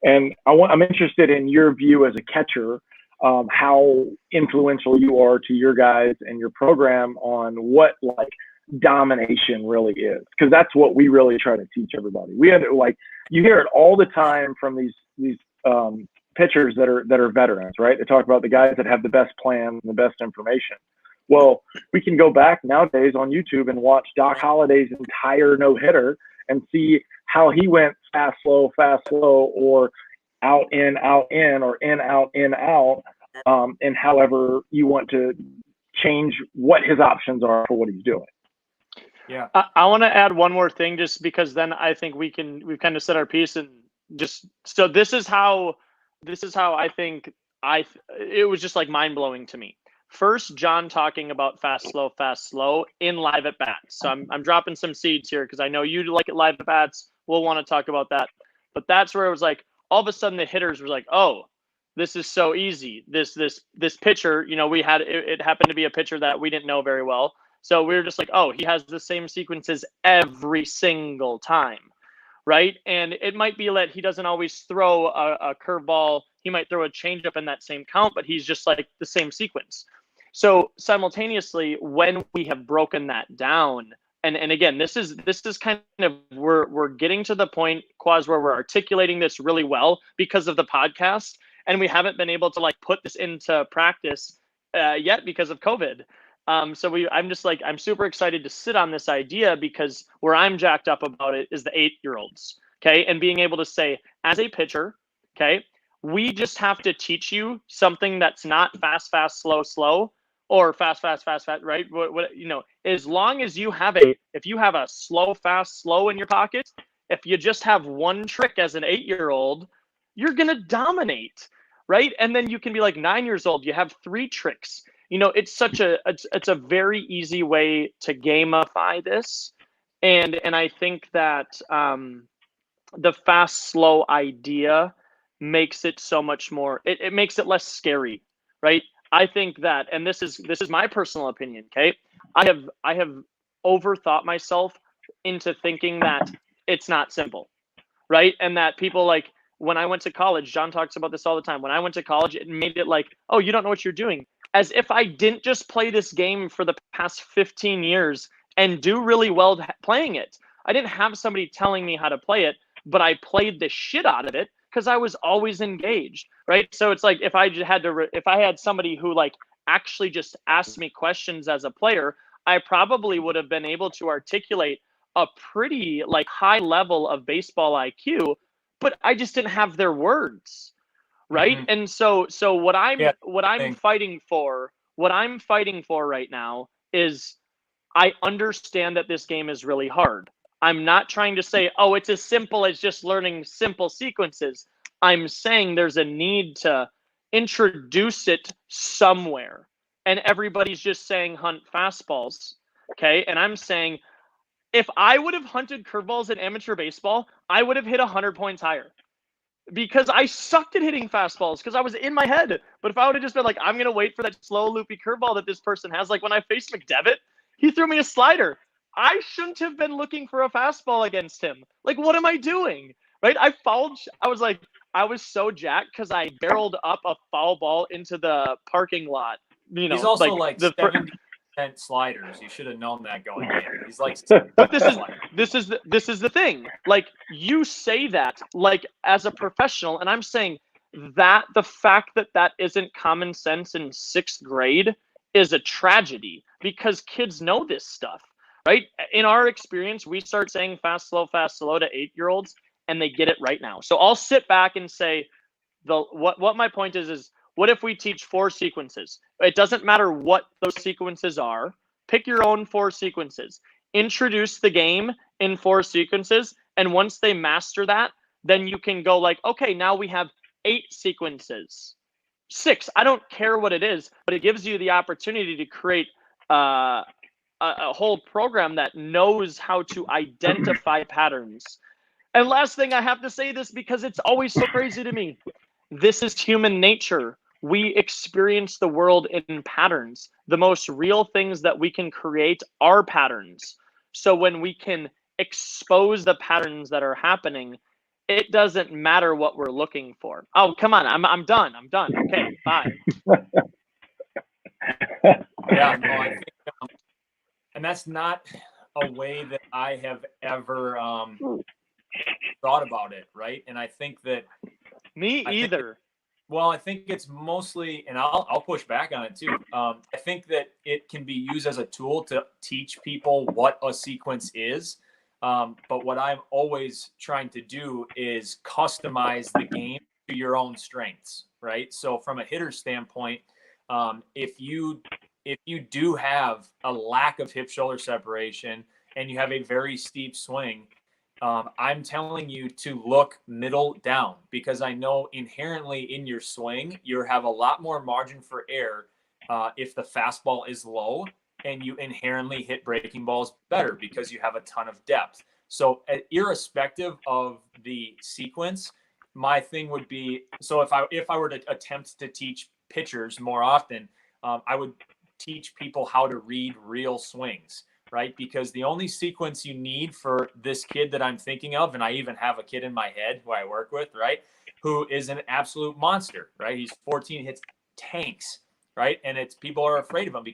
And I'm interested in your view as a catcher, how influential you are to your guys and your program on what like domination really is, because that's what we really try to teach everybody. We have you hear it all the time from these pitchers that are veterans, right? They talk about the guys that have the best plans and the best information. Well, we can go back nowadays on YouTube and watch Doc Holliday's entire no-hitter and see how he went fast, slow, or out, in, or in, out, and however you want to change what his options are for what he's doing. Yeah. I want to add one more thing, just because then I think we've kind of said our piece, and just, so this is how I think it was just like mind blowing to me. First, John talking about fast, slow in live at bats. So I'm dropping some seeds here because I know you like it live at bats. We'll want to talk about that. But that's where it was like, all of a sudden the hitters were like, oh, this is so easy. This pitcher, we had, it happened to be a pitcher that we didn't know very well. So we were just like, oh, he has the same sequences every single time, right? And it might be that he doesn't always throw a curveball. He might throw a changeup in that same count, but he's just like the same sequence. So simultaneously, when we have broken that down, and again, this is kind of, we're getting to the point, Quaz, where we're articulating this really well because of the podcast, and we haven't been able to like put this into practice yet because of COVID. I'm super excited to sit on this idea, because where I'm jacked up about it is the 8-year-olds, okay? And being able to say, as a pitcher, okay, we just have to teach you something that's not fast, slow, or fast, right? As long as if you have a slow, fast, slow in your pocket, if you just have one trick as an 8-year-old, you're going to dominate, right? And then you can be like 9 years old, you have 3 tricks. It's a very easy way to gamify this. And I think that the fast, slow idea makes it so much more, it makes it less scary, right? I think that, and this is my personal opinion, okay? I have overthought myself into thinking that it's not simple, right? And that people, like, when I went to college, John talks about this all the time. When I went to college, it made it like, oh, you don't know what you're doing. As if I didn't just play this game for the past 15 years and do really well playing it. I didn't have somebody telling me how to play it, but I played the shit out of it because I was always engaged, right? So it's like, if I had somebody who like actually just asked me questions as a player, I probably would have been able to articulate a pretty like high level of baseball IQ, but I just didn't have their words, right? Mm-hmm. And so what I'm fighting for right now is, I understand that this game is really hard. I'm not trying to say, oh, it's as simple as just learning simple sequences. I'm saying there's a need to introduce it somewhere. And everybody's just saying hunt fastballs, okay? And I'm saying, if I would have hunted curveballs in amateur baseball, I would have hit 100 points higher. Because I sucked at hitting fastballs because I was in my head. But if I would have just been like, I'm going to wait for that slow, loopy curveball that this person has, like when I faced McDevitt, he threw me a slider. I shouldn't have been looking for a fastball against him. Like, what am I doing? Right? I was so jacked because I barreled up a foul ball into the parking lot. He's also like 70% sliders. You should have known that going in. He's like, but this is the thing. Like, you say that like as a professional, and I'm saying that the fact that isn't common sense in 6th grade is a tragedy, because kids know this stuff. Right? In our experience, we start saying fast, slow to 8-year-olds, and they get it right now. So I'll sit back and say, what my point is what if we teach 4 sequences? It doesn't matter what those sequences are. Pick your own 4 sequences. Introduce the game in 4 sequences, and once they master that, then you can go like, okay, now we have 8 sequences, 6. I don't care what it is, but it gives you the opportunity to create a whole program that knows how to identify patterns. And last thing, I have to say this because it's always so crazy to me. This is human nature. We experience the world in patterns. The most real things that we can create are patterns. So when we can expose the patterns that are happening, it doesn't matter what we're looking for. Oh, come on. I'm done. Okay, bye. Yeah, no, I think, and that's not a way that I have ever thought about it, right? And I think that me either. I think it's mostly, and I'll push back on it too. I think that it can be used as a tool to teach people what a sequence is. But what I'm always trying to do is customize the game to your own strengths, right? So from a hitter standpoint, if you do have a lack of hip shoulder separation and you have a very steep swing, I'm telling you to look middle down, because I know inherently in your swing, you have a lot more margin for error if the fastball is low, and you inherently hit breaking balls better because you have a ton of depth. So irrespective of the sequence, my thing would be, so if I were to attempt to teach pitchers more often, I would teach people how to read real swings, right? Because the only sequence you need for this kid that I'm thinking of, and I even have a kid in my head who I work with, right, who is an absolute monster, right? He's 14, hits tanks, right? And it's, people are afraid of him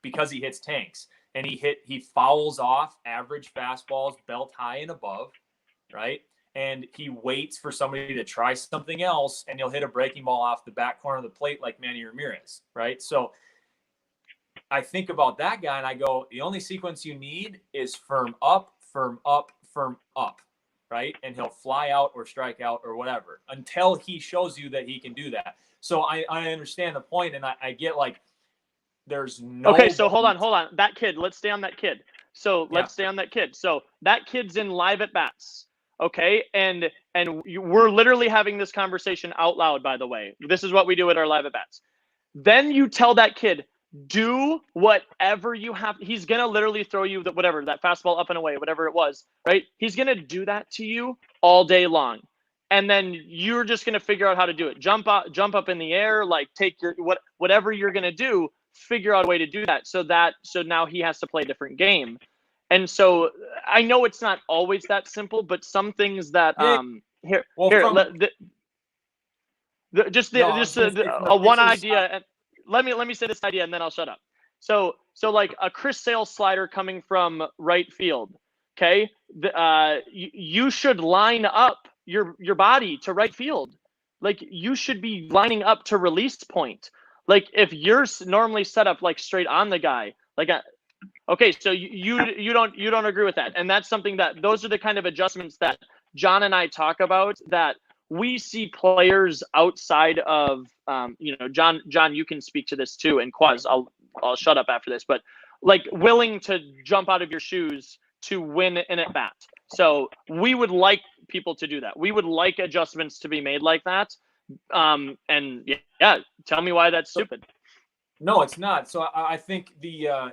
because he hits tanks, and he fouls off average fastballs, belt high and above, right? And he waits for somebody to try something else, and he'll hit a breaking ball off the back corner of the plate like Manny Ramirez, right? So I think about that guy and I go, the only sequence you need is firm up, firm up, firm up, right? And he'll fly out or strike out or whatever until he shows you that he can do that. So I understand the point, and I get like, there's no. Okay, so hold on. That kid, let's stay on that kid. So let's stay on that kid. So that kid's in live at bats. Okay, and we're literally having this conversation out loud, by the way. This is what we do at our live at bats. Then you tell that kid, do whatever you have. He's going to literally throw you that fastball up and away, whatever it was, right? He's going to do that to you all day long. And then you're just going to figure out how to do it. Jump up in the air, like take your, whatever you're going to do, figure out a way to do that. So now he has to play a different game. And so I know it's not always that simple, but some things that, one idea. Let me say this idea and then I'll shut up. So like a Chris Sale slider coming from right field. Okay. You should line up your body to right field. Like you should be lining up to release point. Like if you're normally set up like straight on the guy, like okay, so you don't agree with that. And that's something that those are the kind of adjustments that John and I talk about that we see players outside of, John, you can speak to this too. And Quaz, I'll shut up after this, but like willing to jump out of your shoes to win an at bat. So we would like people to do that. We would like adjustments to be made like that. And yeah, tell me why that's stupid. No, it's not. So I think I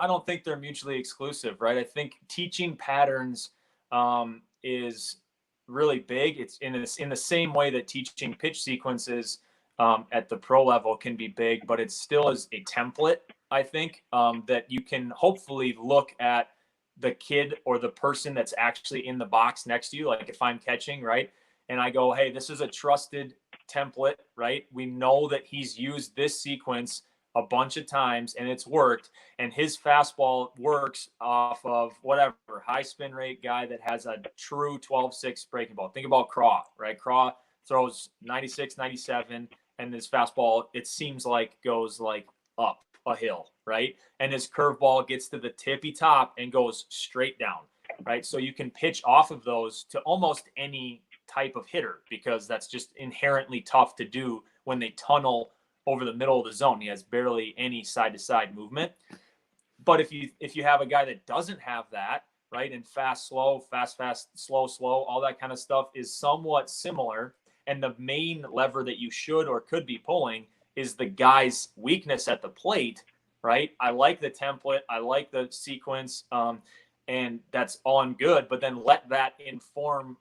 don't think they're mutually exclusive, right? I think teaching patterns is really big. It's in the same way that teaching pitch sequences at the pro level can be big, but it still is a template, I think, that you can hopefully look at the kid or the person that's actually in the box next to you. Like if I'm catching, right? And I go, hey, this is a trusted template, right? We know that he's used this sequence a bunch of times and it's worked, and his fastball works off of whatever high spin rate guy that has a true 12-6 breaking ball. Think about Craw, right? Craw throws 96, 97, and his fastball, it seems like, goes like up a hill, right? And his curveball gets to the tippy top and goes straight down. right? So you can pitch off of those to almost any type of hitter because that's just inherently tough to do when they tunnel over the middle of the zone. He has barely any side-to-side movement. But if you have a guy that doesn't have that, right, and fast, slow, slow, all that kind of stuff is somewhat similar. And the main lever that you should or could be pulling is the guy's weakness at the plate, right? I like the template. I like the sequence. And that's all and good. But then let that inform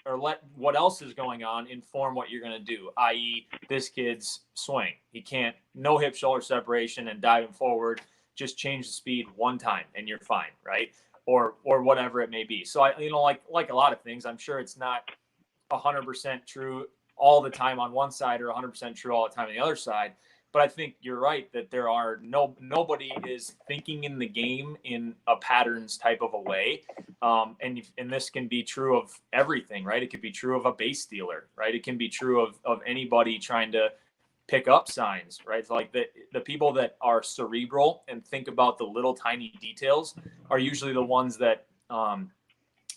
or let what else is going on inform what you're going to do, i.e. this kid's swing. He can't, no hip shoulder separation and diving forward. Just change the speed one time and you're fine, right? Or whatever it may be. So I, like a lot of things, I'm sure it's not 100% true all the time on one side or 100% true all the time on the other side. But I think you're right that there are nobody is thinking in the game in a patterns type of a way. And this can be true of everything, right? It could be true of a base stealer, right? It can be true of anybody trying to pick up signs, right? So like the people that are cerebral and think about the little tiny details are usually the ones that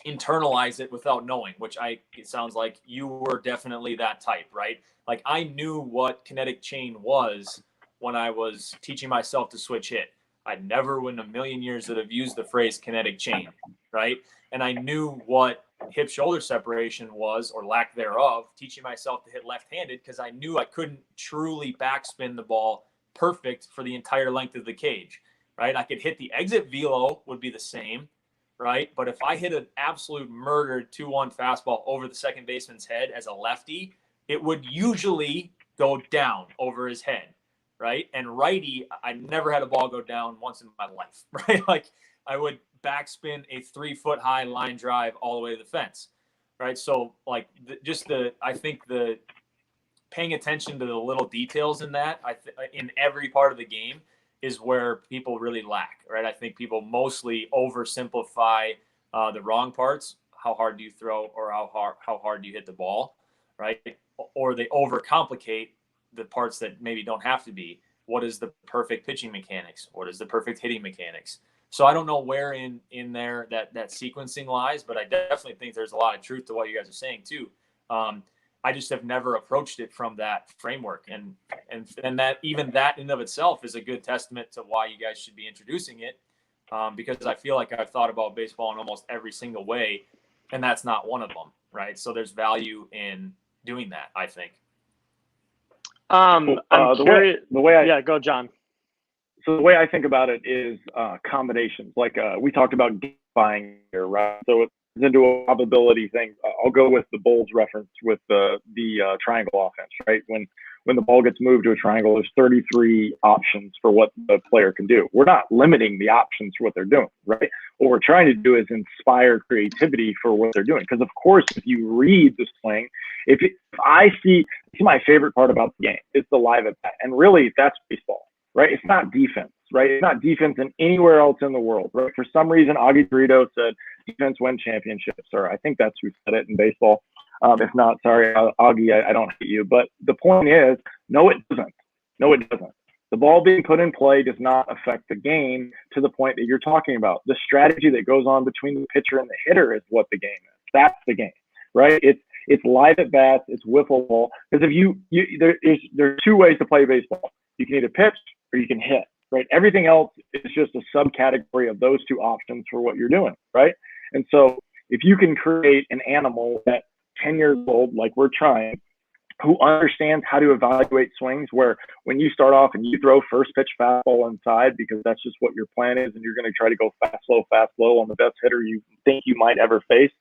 internalize it without knowing, it sounds like you were definitely that type, right? Like I knew what kinetic chain was when I was teaching myself to switch hit. I never in a million years that have used the phrase kinetic chain, right? And I knew what hip shoulder separation was or lack thereof, teaching myself to hit left-handed because I knew I couldn't truly backspin the ball perfect for the entire length of the cage, right? I could hit the exit velo would be the same, right? But if I hit an absolute murdered 2-1 fastball over the second baseman's head as a lefty, it would usually go down over his head, right? And righty, I never had a ball go down once in my life, right? Like I would backspin a 3-foot-high line drive all the way to the fence, right? So like I think the paying attention to the little details in that, in every part of the game is where people really lack, right? I think people mostly oversimplify the wrong parts. How hard do you throw, or how hard do you hit the ball, right? Or they overcomplicate the parts that maybe don't have to be. What is the perfect pitching mechanics? What is the perfect hitting mechanics? So I don't know where in there that sequencing lies, but I definitely think there's a lot of truth to what you guys are saying too. I just have never approached it from that framework, and that even that in of itself is a good testament to why you guys should be introducing it, because I feel like I've thought about baseball in almost every single way, and that's not one of them, right? So there's value in doing that, I think. I'm curious. Go, John. So the way I think about it is combinations. Like we talked about buying here, right? So it's into a probability thing. I'll go with the Bulls reference with the triangle offense, right? When the ball gets moved to a triangle, there's 33 options for what the player can do. We're not limiting the options for what they're doing, right? What we're trying to do is inspire creativity for what they're doing. Because of course, if you read the swing, if I see, my favorite part about the game is the live at bat, and really that's baseball. Right? It's not defense, right? It's not defense in anywhere else in the world, right? For some reason, Augie Garrido said defense wins championships, or I think that's who said it in baseball. If not, sorry, Augie, I don't hate you. But the point is, no, it doesn't. No, it doesn't. The ball being put in play does not affect the game to the point that you're talking about. The strategy that goes on between the pitcher and the hitter is what the game is. That's the game, right? It's live at bats, it's wiffle ball. Because there's two ways to play baseball. You can either pitch or you can hit, right? Everything else is just a subcategory of those two options for what you're doing, right? And so if you can create an animal at 10 years old, like we're trying, who understands how to evaluate swings, where when you start off and you throw first pitch fastball inside because that's just what your plan is, and you're going to try to go fast, slow on the best hitter you think you might ever face,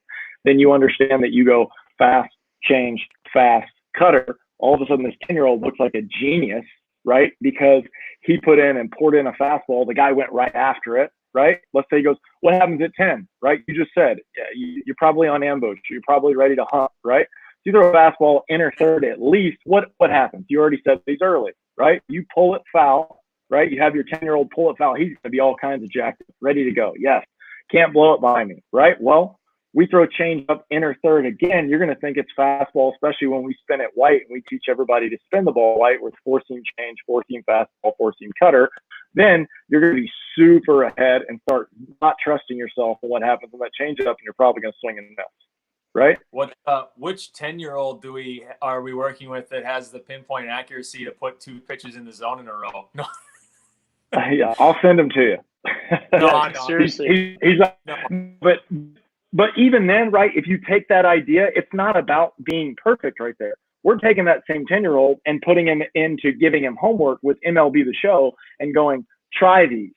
then you understand that you go fast, change, fast, cutter. All of a sudden, this 10-year-old looks like a genius, right? Because he put in and poured in a fastball. The guy went right after it, right? Let's say he goes, what happens at 10, right? You just said, yeah, you're probably on ambush. You're probably ready to hunt, right? So you throw a fastball inner third at least. What happens? You already said he's early, right? You pull it foul, right? You have your 10-year-old pull it foul. He's going to be all kinds of jacked up, ready to go. Yes. Can't blow it by me, right? Well, we throw change up inner third again, you're going to think it's fastball, especially when we spin it white and we teach everybody to spin the ball white with 4-seam change, 4-seam fastball, 4-seam cutter. then you're going to be super ahead and start not trusting yourself and what happens when that changes up, and you're probably going to swing and miss. Right? Which 10-year-old are we working with that has the pinpoint accuracy to put 2 pitches in the zone in a row? No. Yeah, I'll send him to you. No, seriously. He's not, but even then, right? If you take that idea, it's not about being perfect right there. We're taking that same 10-year-old and putting him into giving him homework with MLB The Show and going, try these,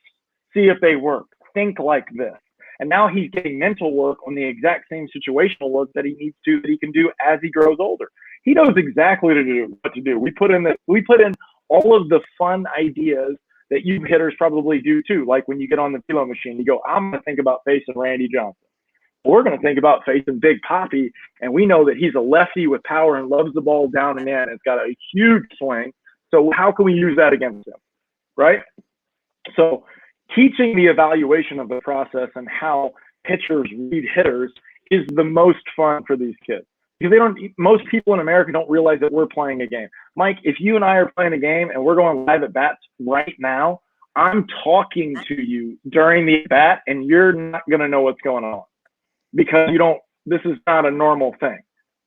see if they work, think like this. And now he's getting mental work on the exact same situational work that he can do as he grows older. He knows exactly what to do. We put in all of the fun ideas that you hitters probably do too. Like when you get on the velo machine, you go, I'm going to think about facing Randy Johnson. We're going to think about facing Big Papi, and we know that he's a lefty with power and loves the ball down and in. It's got a huge swing. So how can we use that against him, right? So teaching the evaluation of the process and how pitchers read hitters is the most fun for these kids. Because most people in America don't realize that we're playing a game. Mike, if you and I are playing a game and we're going live at bats right now, I'm talking to you during the bat, and you're not going to know what's going on. Because this is not a normal thing,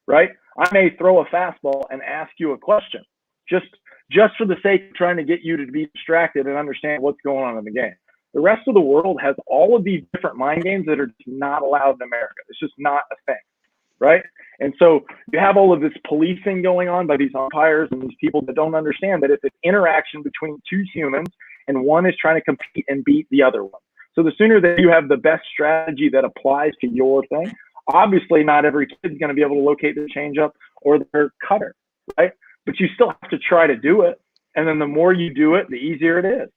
right? I may throw a fastball and ask you a question just for the sake of trying to get you to be distracted and understand what's going on in the game. The rest of the world has all of these different mind games that are just not allowed in America. It's just not a thing, right? And so you have all of this policing going on by these umpires and these people that don't understand that it's an interaction between 2 humans, and one is trying to compete and beat the other one. So the sooner that you have the best strategy that applies to your thing, obviously not every kid's going to be able to locate their changeup or their cutter, right? But you still have to try to do it. And then the more you do it, the easier it is.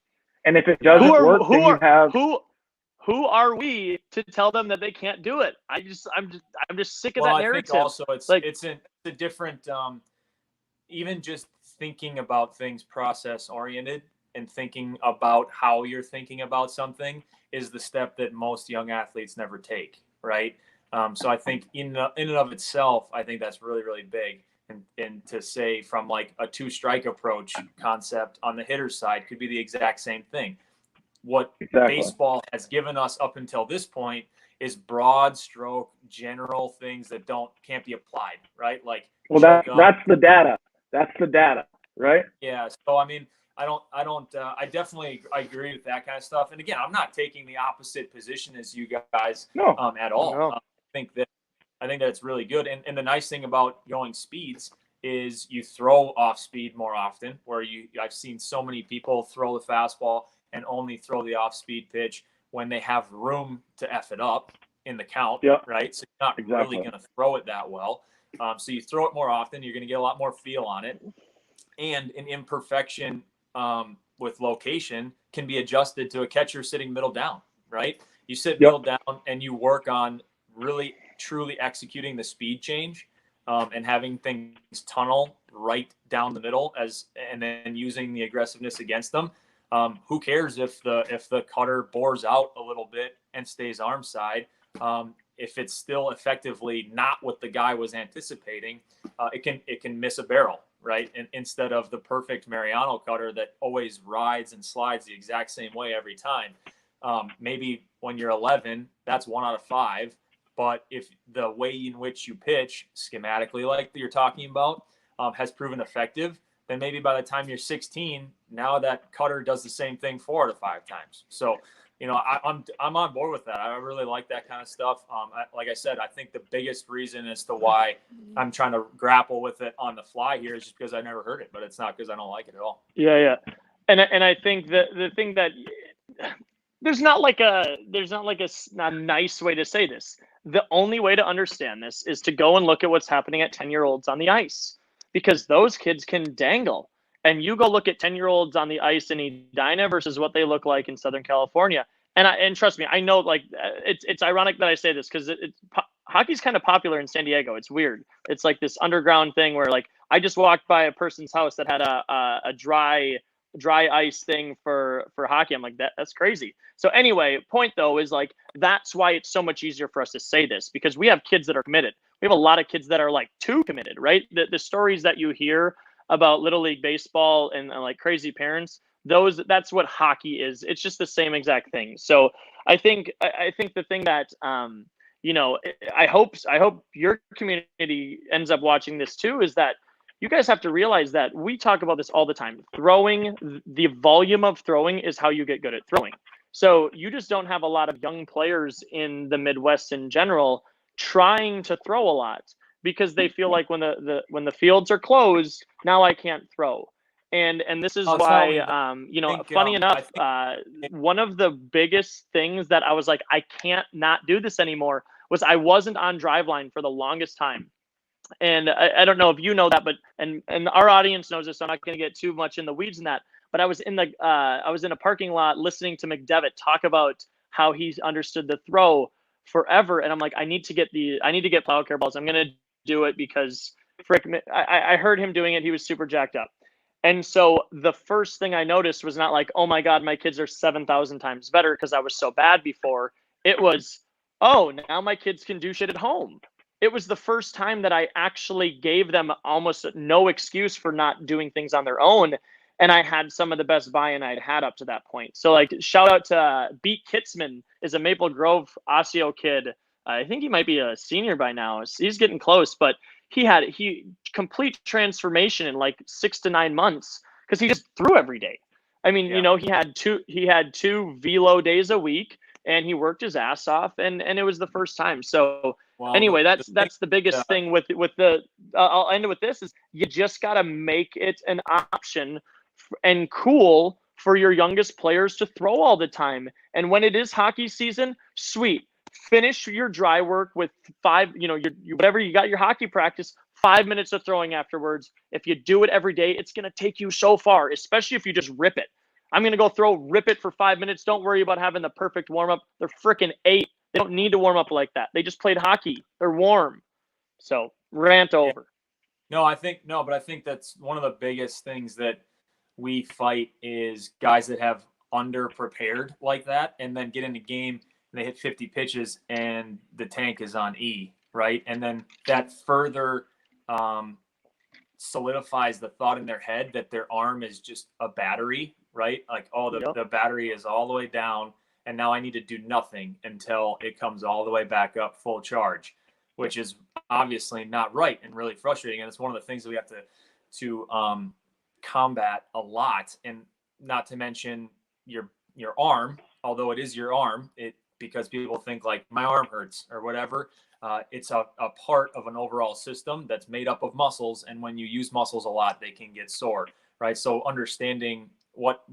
And if it doesn't work, then you have who are we to tell them that they can't do it? I'm just sick of that narrative. I think also it's a different even just thinking about things process oriented and thinking about how you're thinking about something is the step that most young athletes never take, right? So I think in and of itself, I think that's really, really big. And to say from like a 2-strike approach concept on the hitter's side could be the exact same thing. What baseball has given us up until this point is broad stroke, general things that can't be applied, right? Like, well, that's the data. That's the data, right? Yeah. So I mean, I definitely agree with that kind of stuff. And again, I'm not taking the opposite position as you guys at all. No. I think that it's really good. And the nice thing about going speeds is you throw off speed more often, where I've seen so many people throw the fastball and only throw the off speed pitch when they have room to F it up in the count, right? So you're not really going to throw it that well. So you throw it more often, you're going to get a lot more feel on it. And an imperfection with location can be adjusted to a catcher sitting middle down, right? You sit middle down and you work on really truly executing the speed change and having things tunnel right down the middle and then using the aggressiveness against them. Who cares if the cutter bores out a little bit and stays arm side? If it's still effectively not what the guy was anticipating, it can miss a barrel, right? And instead of the perfect Mariano cutter that always rides and slides the exact same way every time, maybe when you're 11, that's 1 out of 5. But if the way in which you pitch schematically, like you're talking about, has proven effective, then maybe by the time you're 16, now that cutter does the same thing 4 out of 5 times. So, I'm on board with that. I really like that kind of stuff. Like I said, I think the biggest reason as to why I'm trying to grapple with it on the fly here is just because I never heard it, but it's not because I don't like it at all. Yeah. And I think that the thing that there's not like a nice way to say this. The only way to understand this is to go and look at what's happening at 10-year-olds on the ice, because those kids can dangle. And you go look at 10-year-olds on the ice in Edina versus what they look like in Southern California. And trust me, I know, like, it's ironic that I say this because hockey's kind of popular in San Diego. It's weird. It's like this underground thing where, like, I just walked by a person's house that had a dry ice thing for hockey. I'm like, that's crazy. So anyway, point though is, like, that's why it's so much easier for us to say this, because we have kids that are committed. We have a lot of kids that are like too committed, right? The stories that you hear about Little League baseball and like crazy parents, that's what hockey is. It's just the same exact thing. So I think the thing that I hope your community ends up watching this too is that you guys have to realize that we talk about this all the time. Throwing, the volume of throwing is how you get good at throwing. So you just don't have a lot of young players in the Midwest in general trying to throw a lot because they feel like when the fields are closed, now I can't throw. And this is why, funny enough, one of the biggest things that I was like, I can't not do this anymore was I wasn't on Driveline for the longest time. And I don't know if you know that, but and our audience knows this, so I'm not going to get too much in the weeds in that. But I was in a parking lot listening to McDevitt talk about how he understood the throw forever, and I'm like, I need to get plow care balls. I'm going to do it because frick, I heard him doing it. He was super jacked up. And so the first thing I noticed was not like, oh my God, my kids are 7,000 times better because I was so bad before. It was, oh, now my kids can do shit at home. It was the first time that I actually gave them almost no excuse for not doing things on their own. And I had some of the best buy-in I'd had up to that point. So like shout out to Beat Kitzman is a Maple Grove Osseo kid. I think he might be a senior by now. He's getting close, but he complete transformation in like 6 to 9 months because he just threw every day. I mean, he had two velo days a week and he worked his ass off and it was the first time. So anyway, that's the biggest thing with the I'll end it with this is you just got to make it an option and cool for your youngest players to throw all the time. And when it is hockey season, sweet. Finish your dry work with 5, whatever you got your hockey practice, 5 minutes of throwing afterwards. If you do it every day, it's going to take you so far, especially if you just rip it. I'm going to go rip it for 5 minutes. Don't worry about having the perfect warm up. They're freaking 8. They don't need to warm up like that. They just played hockey. They're warm. So rant over. But I think that's one of the biggest things that we fight is guys that have under prepared like that and then get in the game and they hit 50 pitches and the tank is on E, right? And then that further solidifies the thought in their head that their arm is just a battery, right? Like, the battery is all the way down and now I need to do nothing until it comes all the way back up full charge, which is obviously not right and really frustrating. And it's one of the things that we have to combat a lot, and not to mention your arm, although it is your arm, because people think like my arm hurts or whatever. It's a part of an overall system that's made up of muscles. And when you use muscles a lot, they can get sore, right? So understanding what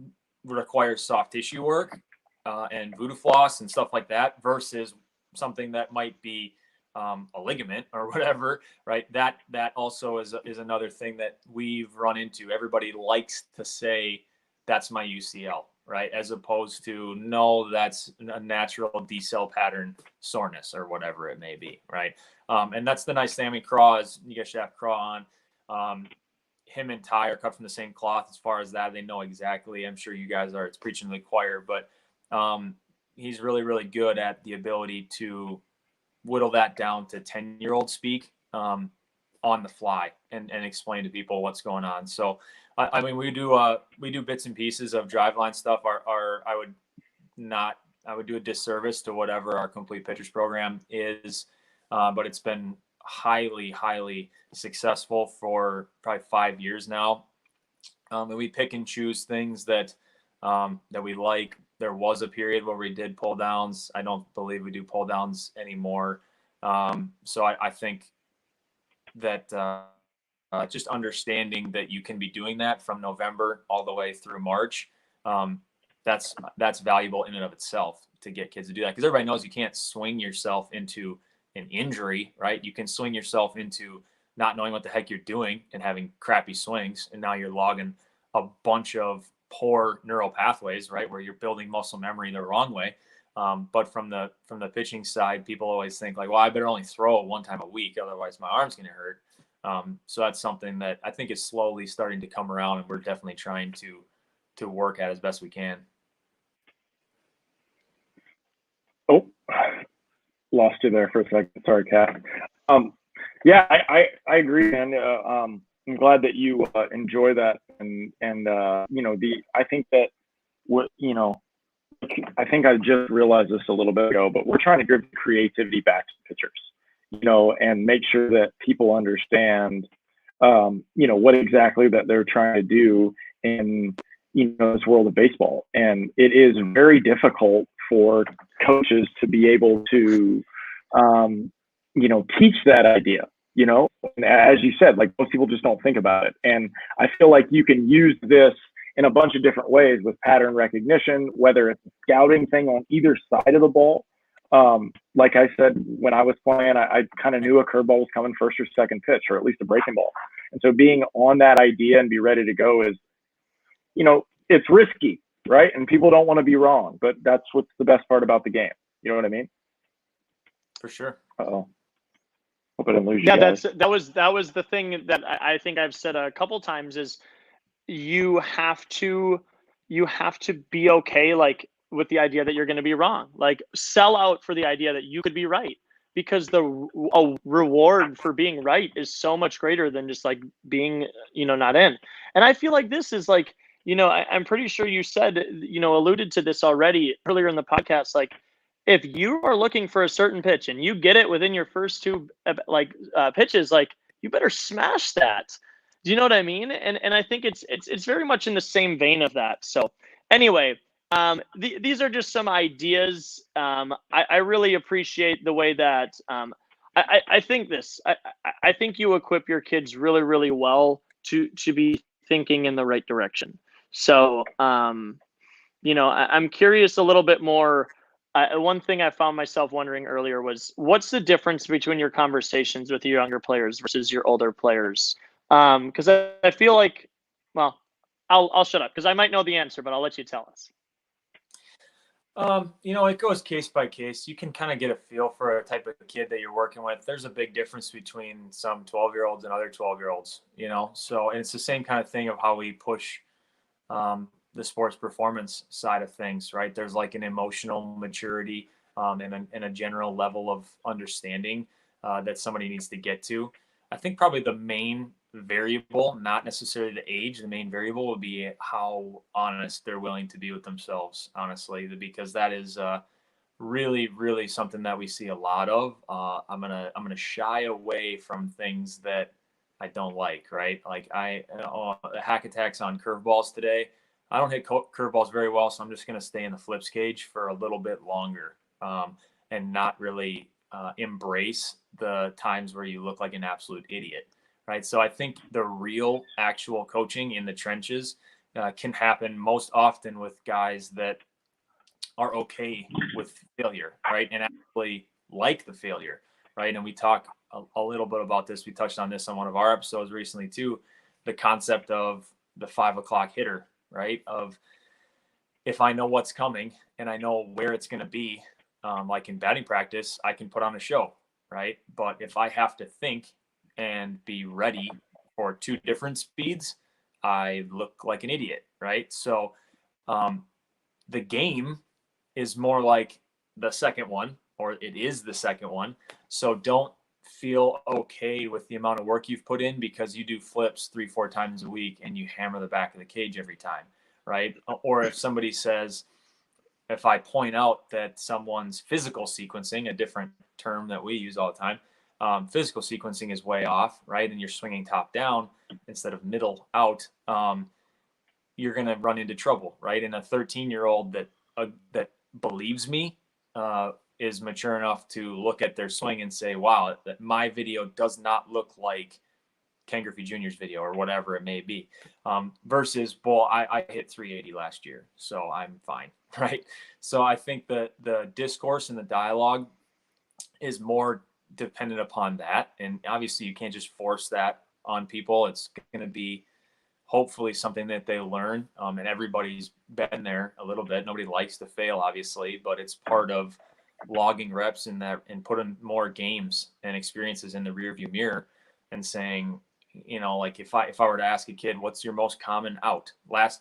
requires soft tissue work and voodoo floss and stuff like that versus something that might be a ligament or whatever, right? That also is another thing that we've run into. Everybody likes to say that's my UCL, right? As opposed to, no, that's a natural decel pattern soreness or whatever it may be, right? And that's the nice thing. I mean, Craw you guys should have Craw on. Him and Ty are cut from the same cloth as far as that. They know exactly. I'm sure you guys are. It's preaching to the choir, but he's really, really good at the ability to whittle that down to 10-year-old speak on the fly and explain to people what's going on. So, I mean, we do bits and pieces of Driveline stuff. I would do a disservice to whatever our complete pitchers program is, but it's been highly, highly successful for probably 5 years now. And we pick and choose things that we like. There was a period where we did pull downs. I don't believe we do pull downs anymore. So I think that just understanding that you can be doing that from November all the way through March, that's valuable in and of itself to get kids to do that. Because everybody knows you can't swing yourself into an injury, right? You can swing yourself into not knowing what the heck you're doing and having crappy swings. And now you're logging a bunch of poor neural pathways, right? Where you're building muscle memory the wrong way. But from the pitching side, people always think like, well, I better only throw 1 time a week, otherwise my arm's going to hurt. So that's something that I think is slowly starting to come around, and we're definitely trying to work at as best we can. Oh, lost you there for a second. Sorry, Kat. Yeah, I agree, man. I'm glad that you enjoy that, and I think that what I think I just realized this a little bit ago, but we're trying to give creativity back to pitchers, and make sure that people understand, what exactly that they're trying to do in, this world of baseball. And it is very difficult for coaches to be able to, teach that idea, and as you said, like most people just don't think about it. And I feel like you can use this in a bunch of different ways with pattern recognition, whether it's a scouting thing on either side of the ball. Like I said, when I was playing, I kind of knew a curveball was coming first or second pitch, or at least a breaking ball. And so being on that idea and be ready to go is, it's risky, right? And people don't want to be wrong, but that's what's the best part about the game. You know what I mean? For sure. Uh-oh. Hope I didn't lose you Yeah, guys. that was the thing that I think I've said a couple times is you have to be okay, like, with the idea that you're going to be wrong. Like, sell out for the idea that you could be right, because the reward for being right is so much greater than just like being, not in. And I feel like this is like, I'm pretty sure you said, alluded to this already earlier in the podcast. Like, if you are looking for a certain pitch and you get it within your first two pitches, like, you better smash that. Do you know what I mean? And I think it's very much in the same vein of that. So anyway, these are just some ideas. I really appreciate the way that I think this. I think you equip your kids really, really well to be thinking in the right direction. So I'm curious a little bit more. One thing I found myself wondering earlier was, what's the difference between your conversations with your younger players versus your older players? Because I feel like, well, I'll shut up because I might know the answer, but I'll let you tell us. It goes case by case. You can kind of get a feel for a type of kid that you're working with. There's a big difference between some 12-year-olds and other 12-year-olds, so, and it's the same kind of thing of how we push the sports performance side of things, right? There's like an emotional maturity and a general level of understanding that somebody needs to get to. I think probably the main variable, not necessarily the age, the main variable would be how honest they're willing to be with themselves, honestly, because that is really, really something that we see a lot of. I'm gonna shy away from things that I don't like, right? Like hack attacks on curveballs today. I don't hit curveballs very well, so I'm just going to stay in the flips cage for a little bit longer and not really embrace the times where you look like an absolute idiot, right? So I think the real actual coaching in the trenches can happen most often with guys that are okay with failure, right? And actually like the failure, right? And we talk a little bit about this. We touched on this on one of our episodes recently too, the concept of the 5 o'clock hitter, right? Of if I know what's coming and I know where it's going to be, like in batting practice, I can put on a show, right? But if I have to think and be ready for two different speeds, I look like an idiot, right? So the game is more like the second one, or it is the second one. So don't feel okay with the amount of work you've put in because you do flips 3-4 times a week and you hammer the back of the cage every time, right? Or if somebody says, if I point out that someone's physical sequencing, a different term that we use all the time, physical sequencing is way off, right? And you're swinging top down instead of middle out, you're going to run into trouble, right? And a 13-year-old that believes me is mature enough to look at their swing and say, wow, that my video does not look like Ken Griffey Jr.'s video or whatever it may be, versus, well, I hit 380 last year, so I'm fine, right? So I think that the discourse and the dialogue is more dependent upon that. And obviously you can't just force that on people. It's going to be hopefully something that they learn. And everybody's been there a little bit. Nobody likes to fail, obviously, but it's part of logging reps in that and putting more games and experiences in the rearview mirror and saying, like if I were to ask a kid, what's your most common out?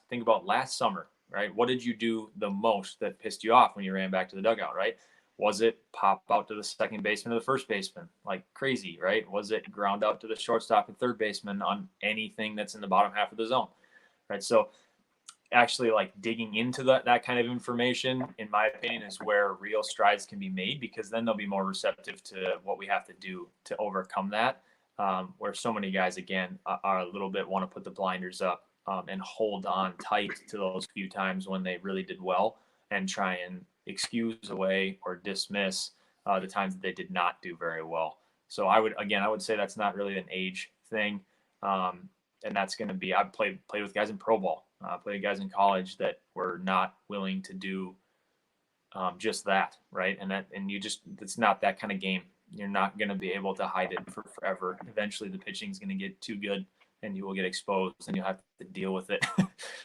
Think about last summer, right? What did you do the most that pissed you off when you ran back to the dugout, right? Was it pop out to the second baseman or the first baseman like crazy, right? Was it ground out to the shortstop and third baseman on anything that's in the bottom half of the zone, right? So actually like digging into that kind of information, in my opinion, is where real strides can be made, because then they'll be more receptive to what we have to do to overcome that. Where so many guys, again, are a little bit want to put the blinders up and hold on tight to those few times when they really did well and try and excuse away or dismiss the times that they did not do very well. So I would say that's not really an age thing. And that's going to be, I've played with guys in pro ball, played with guys in college that were not willing to do just that, right? And it's not that kind of game. You're not going to be able to hide it for forever. Eventually the pitching is going to get too good and you will get exposed and you'll have to deal with it.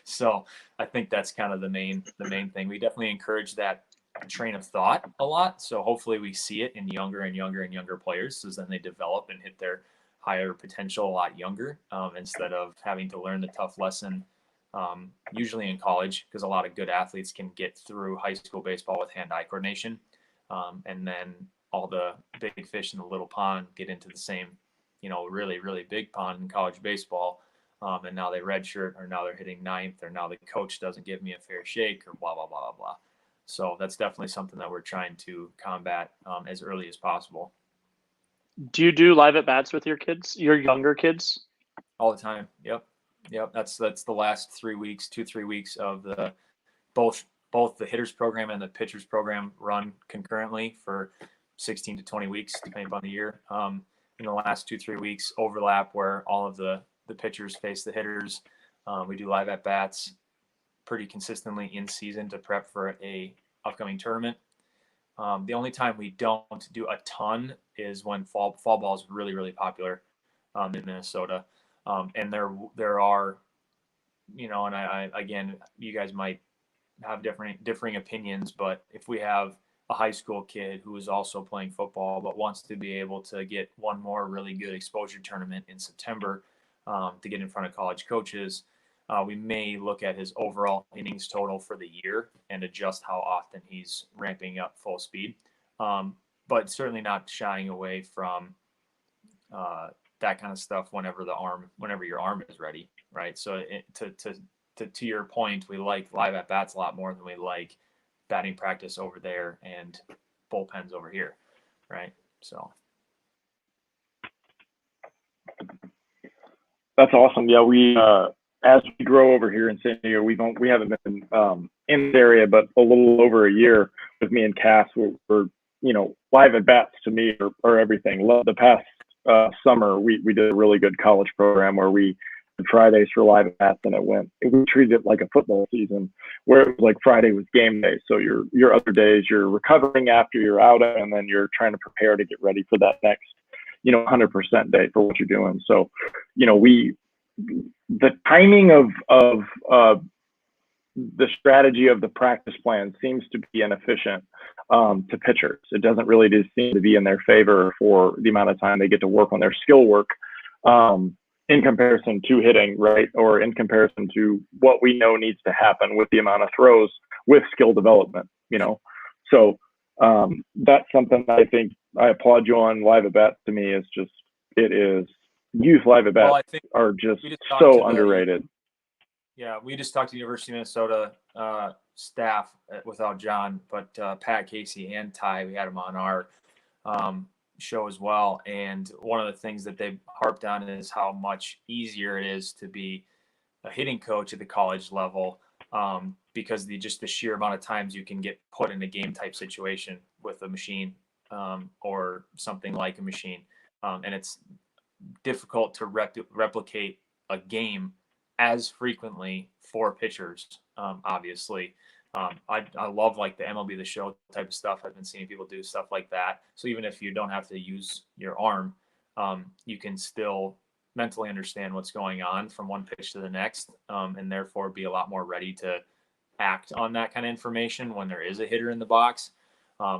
So I think that's kind of the main thing. We definitely encourage that train of thought a lot. So hopefully we see it in younger and younger players, so then they develop and hit their higher potential a lot younger, instead of having to learn the tough lesson usually in college, because a lot of good athletes can get through high school baseball with hand-eye coordination, and then all the big fish in the little pond get into the same, really, really big pond in college baseball, and now they redshirt, or now they're hitting ninth, or now the coach doesn't give me a fair shake, or blah, blah, blah, blah, blah. So that's definitely something that we're trying to combat as early as possible. Do you do live at bats with your kids, your younger kids? All the time. Yep. That's the last 3 weeks, 3 weeks of the both the hitters program and the pitchers program run concurrently for 16 to 20 weeks, depending upon the year. In the last 2-3 weeks overlap where all of the pitchers face the hitters. We do live at bats pretty consistently in season to prep for a upcoming tournament. The only time we don't do a ton is when fall ball is really, really popular in Minnesota. And there are, and I again, you guys might have differing opinions, but if we have a high school kid who is also playing football but wants to be able to get one more really good exposure tournament in September to get in front of college coaches, we may look at his overall innings total for the year and adjust how often he's ramping up full speed. But certainly not shying away from that kind of stuff whenever your arm is ready, right? So to your point, we like live at bats a lot more than we like batting practice over there and bullpens over here, right? So that's awesome. Yeah, we as we grow over here in San Diego, we haven't been in this area, but a little over a year with me and Cass. We're live at bats to me are everything. The past summer, we did a really good college program where we had Fridays for live at bats, and we treated it like a football season, where it was like Friday was game day. So your other days you're recovering after you're out, and then you're trying to prepare to get ready for that next 100% day for what you're doing. So the timing of the strategy of the practice plan seems to be inefficient to pitchers. It doesn't really seem to be in their favor for the amount of time they get to work on their skill work in comparison to hitting, right? Or in comparison to what we know needs to happen with the amount of throws with skill development, So that's something that I think I applaud you on. Live at bats to me is just, it is, youth live at bats are just so underrated. Yeah, we just talked to the University of Minnesota staff without John, but Pat, Casey, and Ty, we had them on our show as well. And one of the things that they harped on is how much easier it is to be a hitting coach at the college level because the sheer amount of times you can get put in a game type situation with a machine or something like a machine. And it's difficult to replicate a game as frequently for pitchers, obviously. I love like the MLB The Show type of stuff. I've been seeing people do stuff like that. So even if you don't have to use your arm, you can still mentally understand what's going on from one pitch to the next, and therefore be a lot more ready to act on that kind of information when there is a hitter in the box.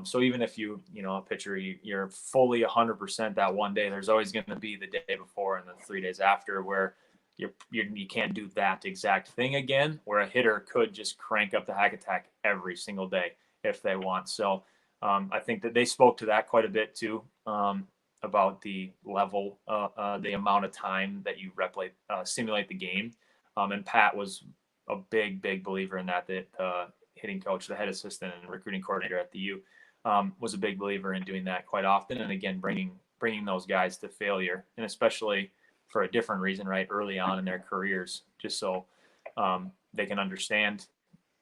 So even if a pitcher, you're fully 100% that one day, there's always going to be the day before and the 3 days after where you can't do that exact thing again, where a hitter could just crank up the hack attack every single day if they want. So I think that they spoke to that quite a bit too, about the level, the amount of time that you simulate the game. And Pat was a big believer in that hitting coach, the head assistant and recruiting coordinator at the U, was a big believer in doing that quite often. And again, bringing those guys to failure, and especially for a different reason, right, early on in their careers, just so they can understand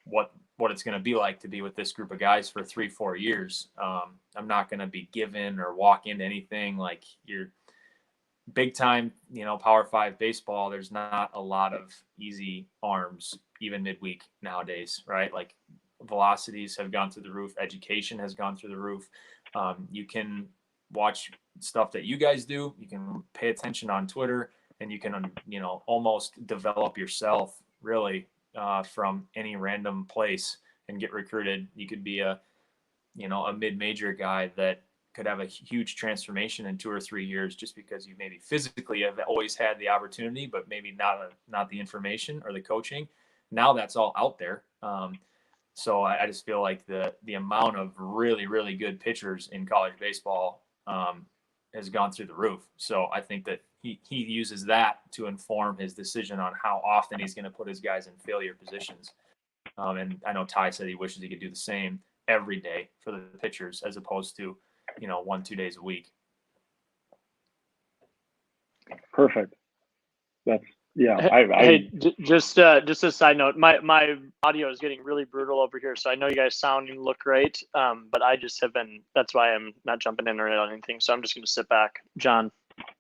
what it's going to be like to be with this group of guys for 3-4 years. I'm not going to be given or walk into anything like you're big time, Power 5 baseball. There's not a lot of easy arms, even midweek nowadays, right? Like velocities have gone through the roof. Education has gone through the roof. You can watch stuff that you guys do. You can pay attention on Twitter, and you can, almost develop yourself really from any random place and get recruited. You could be a mid-major guy that could have a huge transformation in 2 or 3 years just because you maybe physically have always had the opportunity, but maybe not the information or the coaching. Now that's all out there. So I just feel like the amount of really, really good pitchers in college baseball has gone through the roof. So I think that he uses that to inform his decision on how often he's going to put his guys in failure positions. And I know Ty said he wishes he could do the same every day for the pitchers as opposed to, 1-2 days a week. Perfect. That's Just a side note, my audio is getting really brutal over here, so I know you guys sound and look great, but I just have been. That's why I'm not jumping in or anything. So I'm just going to sit back, John.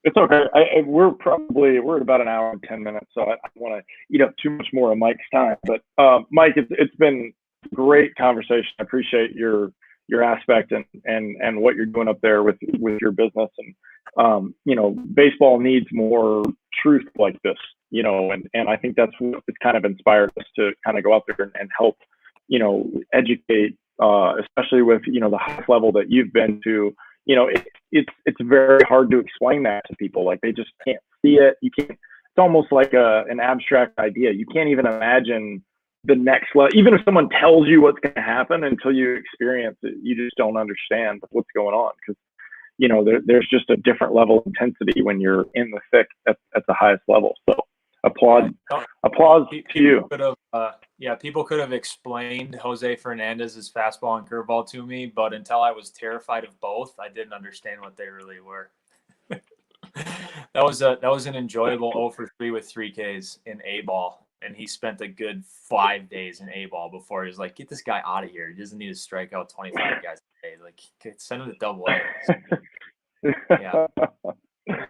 It's okay. We're at about an hour and 10 minutes, so I don't want to eat up too much more of Mike's time. But Mike, it's been a great conversation. I appreciate your aspect and what you're doing up there with your business. And baseball needs more truth like this. And I think that's what it's kind of inspired us to kind of go out there and help, educate, especially with, the highest level that you've been to. It's very hard to explain that to people. Like they just can't see it. You can't. It's almost like an abstract idea. You can't even imagine the next level. Even if someone tells you what's going to happen, until you experience it, you just don't understand what's going on because there's just a different level of intensity when you're in the thick at the highest level. So applause to you. People could have explained Jose Fernandez's fastball and curveball to me, but until I was terrified of both, I didn't understand what they really were. That was an enjoyable 0 for 3 with 3 Ks in A ball, and he spent a good 5 days in A ball before he was like, "Get this guy out of here. He doesn't need to strike out 25 guys a day. Like, send him to Double A." Yeah.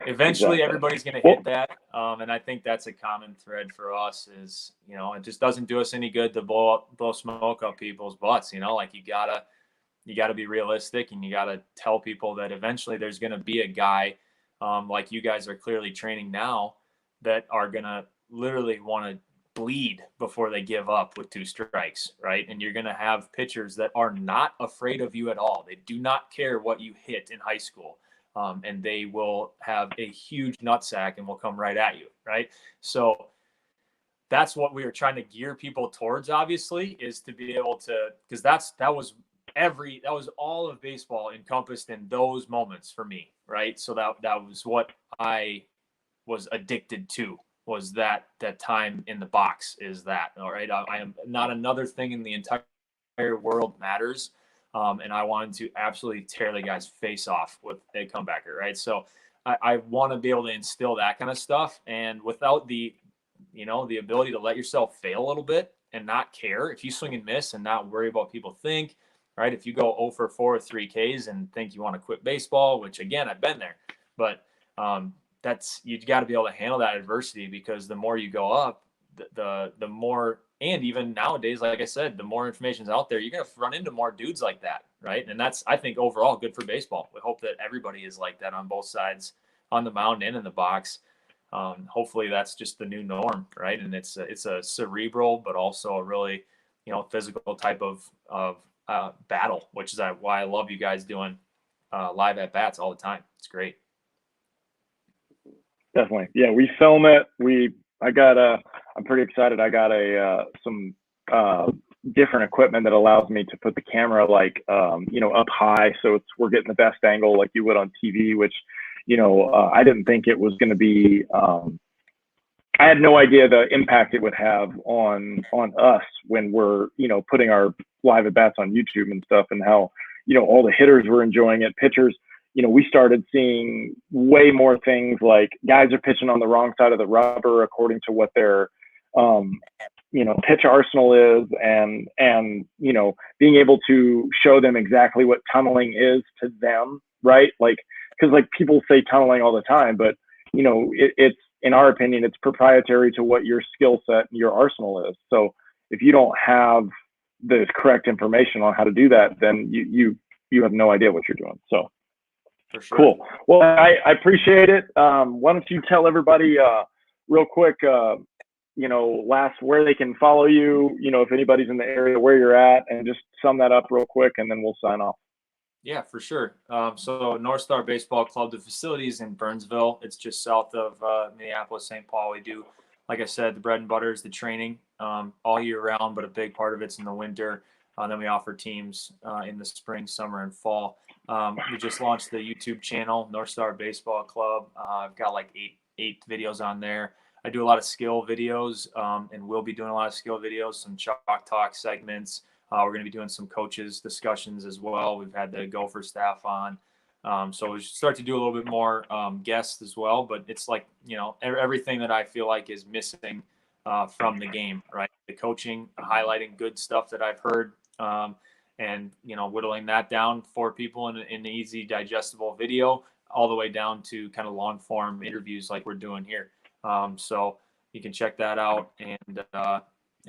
Eventually, everybody's going to hit that, and I think that's a common thread for us. Is it just doesn't do us any good to blow smoke up people's butts. Like you gotta be realistic, and you gotta tell people that eventually there's going to be a guy like you guys are clearly training now that are going to literally want to bleed before they give up with 2 strikes, right? And you're going to have pitchers that are not afraid of you at all. They do not care what you hit in high school. And they will have a huge nutsack and will come right at you, right? So that's what we were trying to gear people towards, obviously, is to be able to, because that was all of baseball encompassed in those moments for me, right? So that was what I was addicted to, was that time in the box. Is that all right? I am not another thing in the entire world matters. And I wanted to absolutely tear the guy's face off with a comebacker, right? So I want to be able to instill that kind of stuff, and without the ability to let yourself fail a little bit and not care if you swing and miss and not worry about what people think, right? If you go 0 for 4 with 3 Ks and think you want to quit baseball, which again, I've been there, but you've got to be able to handle that adversity, because the more you go up, the more, and even nowadays, like I said, the more information's out there, you're going to run into more dudes like that, right? And that's, I think, overall good for baseball. We hope that everybody is like that on both sides, on the mound and in the box. Hopefully that's just the new norm, right? And it's a cerebral, but also a really, physical type of battle, which is why I love you guys doing live at bats all the time. It's great. Definitely. Yeah, we film it. I'm pretty excited. I got some different equipment that allows me to put the camera like, up high. So we're getting the best angle like you would on TV, which, I didn't think it was going to be, I had no idea the impact it would have on us when we're, putting our live at bats on YouTube and stuff, and how, all the hitters were enjoying it. Pitchers, we started seeing way more things like guys are pitching on the wrong side of the rubber according to what their, pitch arsenal is, and, being able to show them exactly what tunneling is to them, right? Like, because like people say tunneling all the time, but, it's, in our opinion, it's proprietary to what your skill set and your arsenal is. So if you don't have the correct information on how to do that, then you have no idea what you're doing. So for sure. Cool. Well, I appreciate it. Why don't you tell everybody real quick, last where they can follow you, if anybody's in the area, where you're at, and just sum that up real quick, and then we'll sign off. Yeah, for sure. So NorthStar Baseball Club, the facility is in Burnsville. It's just south of Minneapolis, St. Paul. We do, like I said, the bread and butter is the training all year round, but a big part of it's in the winter. Then we offer teams in the spring, summer, and fall. We just launched the YouTube channel, NorthStar Baseball Club. I've got like eight videos on there. I do a lot of skill videos, and we'll be doing a lot of skill videos, some chalk talk segments. We're going to be doing some coaches discussions as well. We've had the Gopher staff on. So we start to do a little bit more guests as well, but it's like, everything that I feel like is missing from the game, right? The coaching, highlighting good stuff that I've heard, and, whittling that down for people in an easy, digestible video, all the way down to kind of long form interviews like we're doing here. So you can check that out, and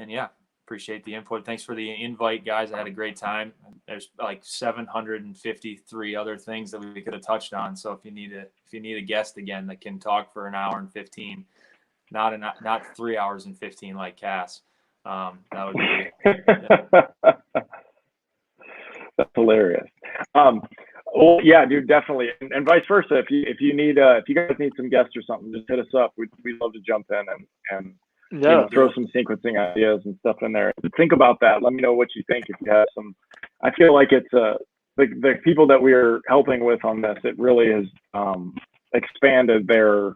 yeah. Appreciate the input. Thanks for the invite, guys. I had a great time. There's like 753 other things that we could have touched on. So if you need a guest again that can talk for an hour and 15, not 3 hours and 15 like Cass, that would be. That's hilarious. Well, yeah, dude, definitely, and vice versa. If you guys need some guests or something, just hit us up. We'd love to jump in and throw some sequencing ideas and stuff in there. Think about that. Let me know what you think. If you have some, I feel like it's the people that we're helping with on this, it really has expanded their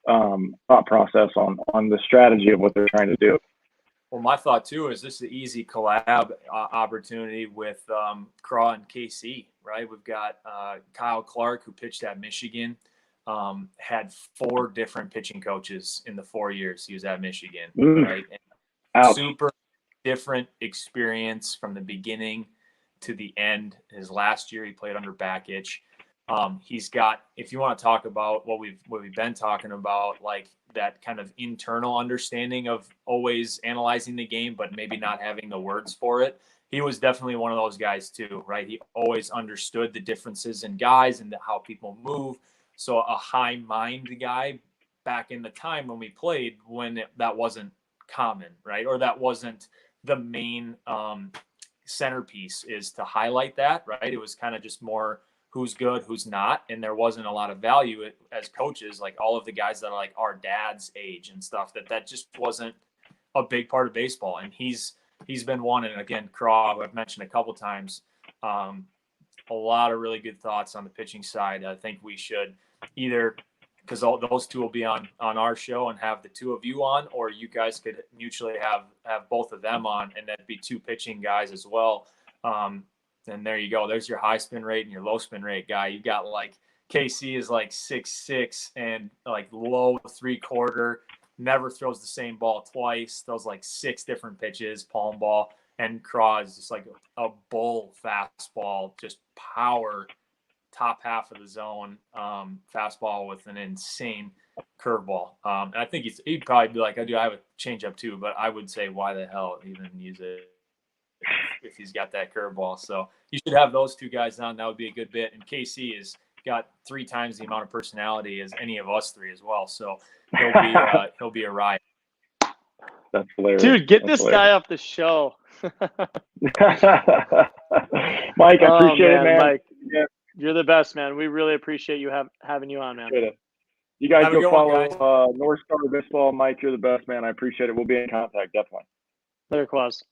thought process on the strategy of what they're trying to do. Well, my thought too is this is an easy collab opportunity with Craw and KC, right? We've got Kyle Clark, who pitched at Michigan. Had 4 different pitching coaches in the 4 years he was at Michigan, right? And super different experience from the beginning to the end. His last year, he played under Bakich. He's got, if you want to talk about what we've been talking about, like that kind of internal understanding of always analyzing the game, but maybe not having the words for it. He was definitely one of those guys too, right? He always understood the differences in guys and how people move. So a high mind guy back in the time when we played, that wasn't common, right? Or that wasn't the main centerpiece, is to highlight that, right? It was kind of just more who's good, who's not. And there wasn't a lot of value as coaches, like all of the guys that are like our dad's age and stuff, that just wasn't a big part of baseball. And he's been one. And again, Craw, who I've mentioned a couple times, a lot of really good thoughts on the pitching side. I think we should either, because those two will be on our show and have the two of you on, or you guys could mutually have both of them on, and that'd be 2 pitching guys as well. And there you go. There's your high spin rate and your low spin rate guy. You got like KC is like 6'6" and like low 3/4, never throws the same ball twice, throws like 6 different pitches, palm ball. And Craw is just like a bull fastball, just power, top half of the zone, fastball with an insane curveball. And I think he'd probably be like, I have a changeup too, but I would say, why the hell even use it if he's got that curveball? So you should have those 2 guys on. That would be a good bit. And KC has got 3 times the amount of personality as any of us 3 as well. So he'll be a riot. That's hilarious. Dude, get this guy off the show. Mike, I appreciate it, man. Mike, yeah. You're the best, man. We really appreciate you having you on, man. You guys go follow NorthStar Baseball. Mike, you're the best, man. I appreciate it. We'll be in contact, definitely. Later, Quaz.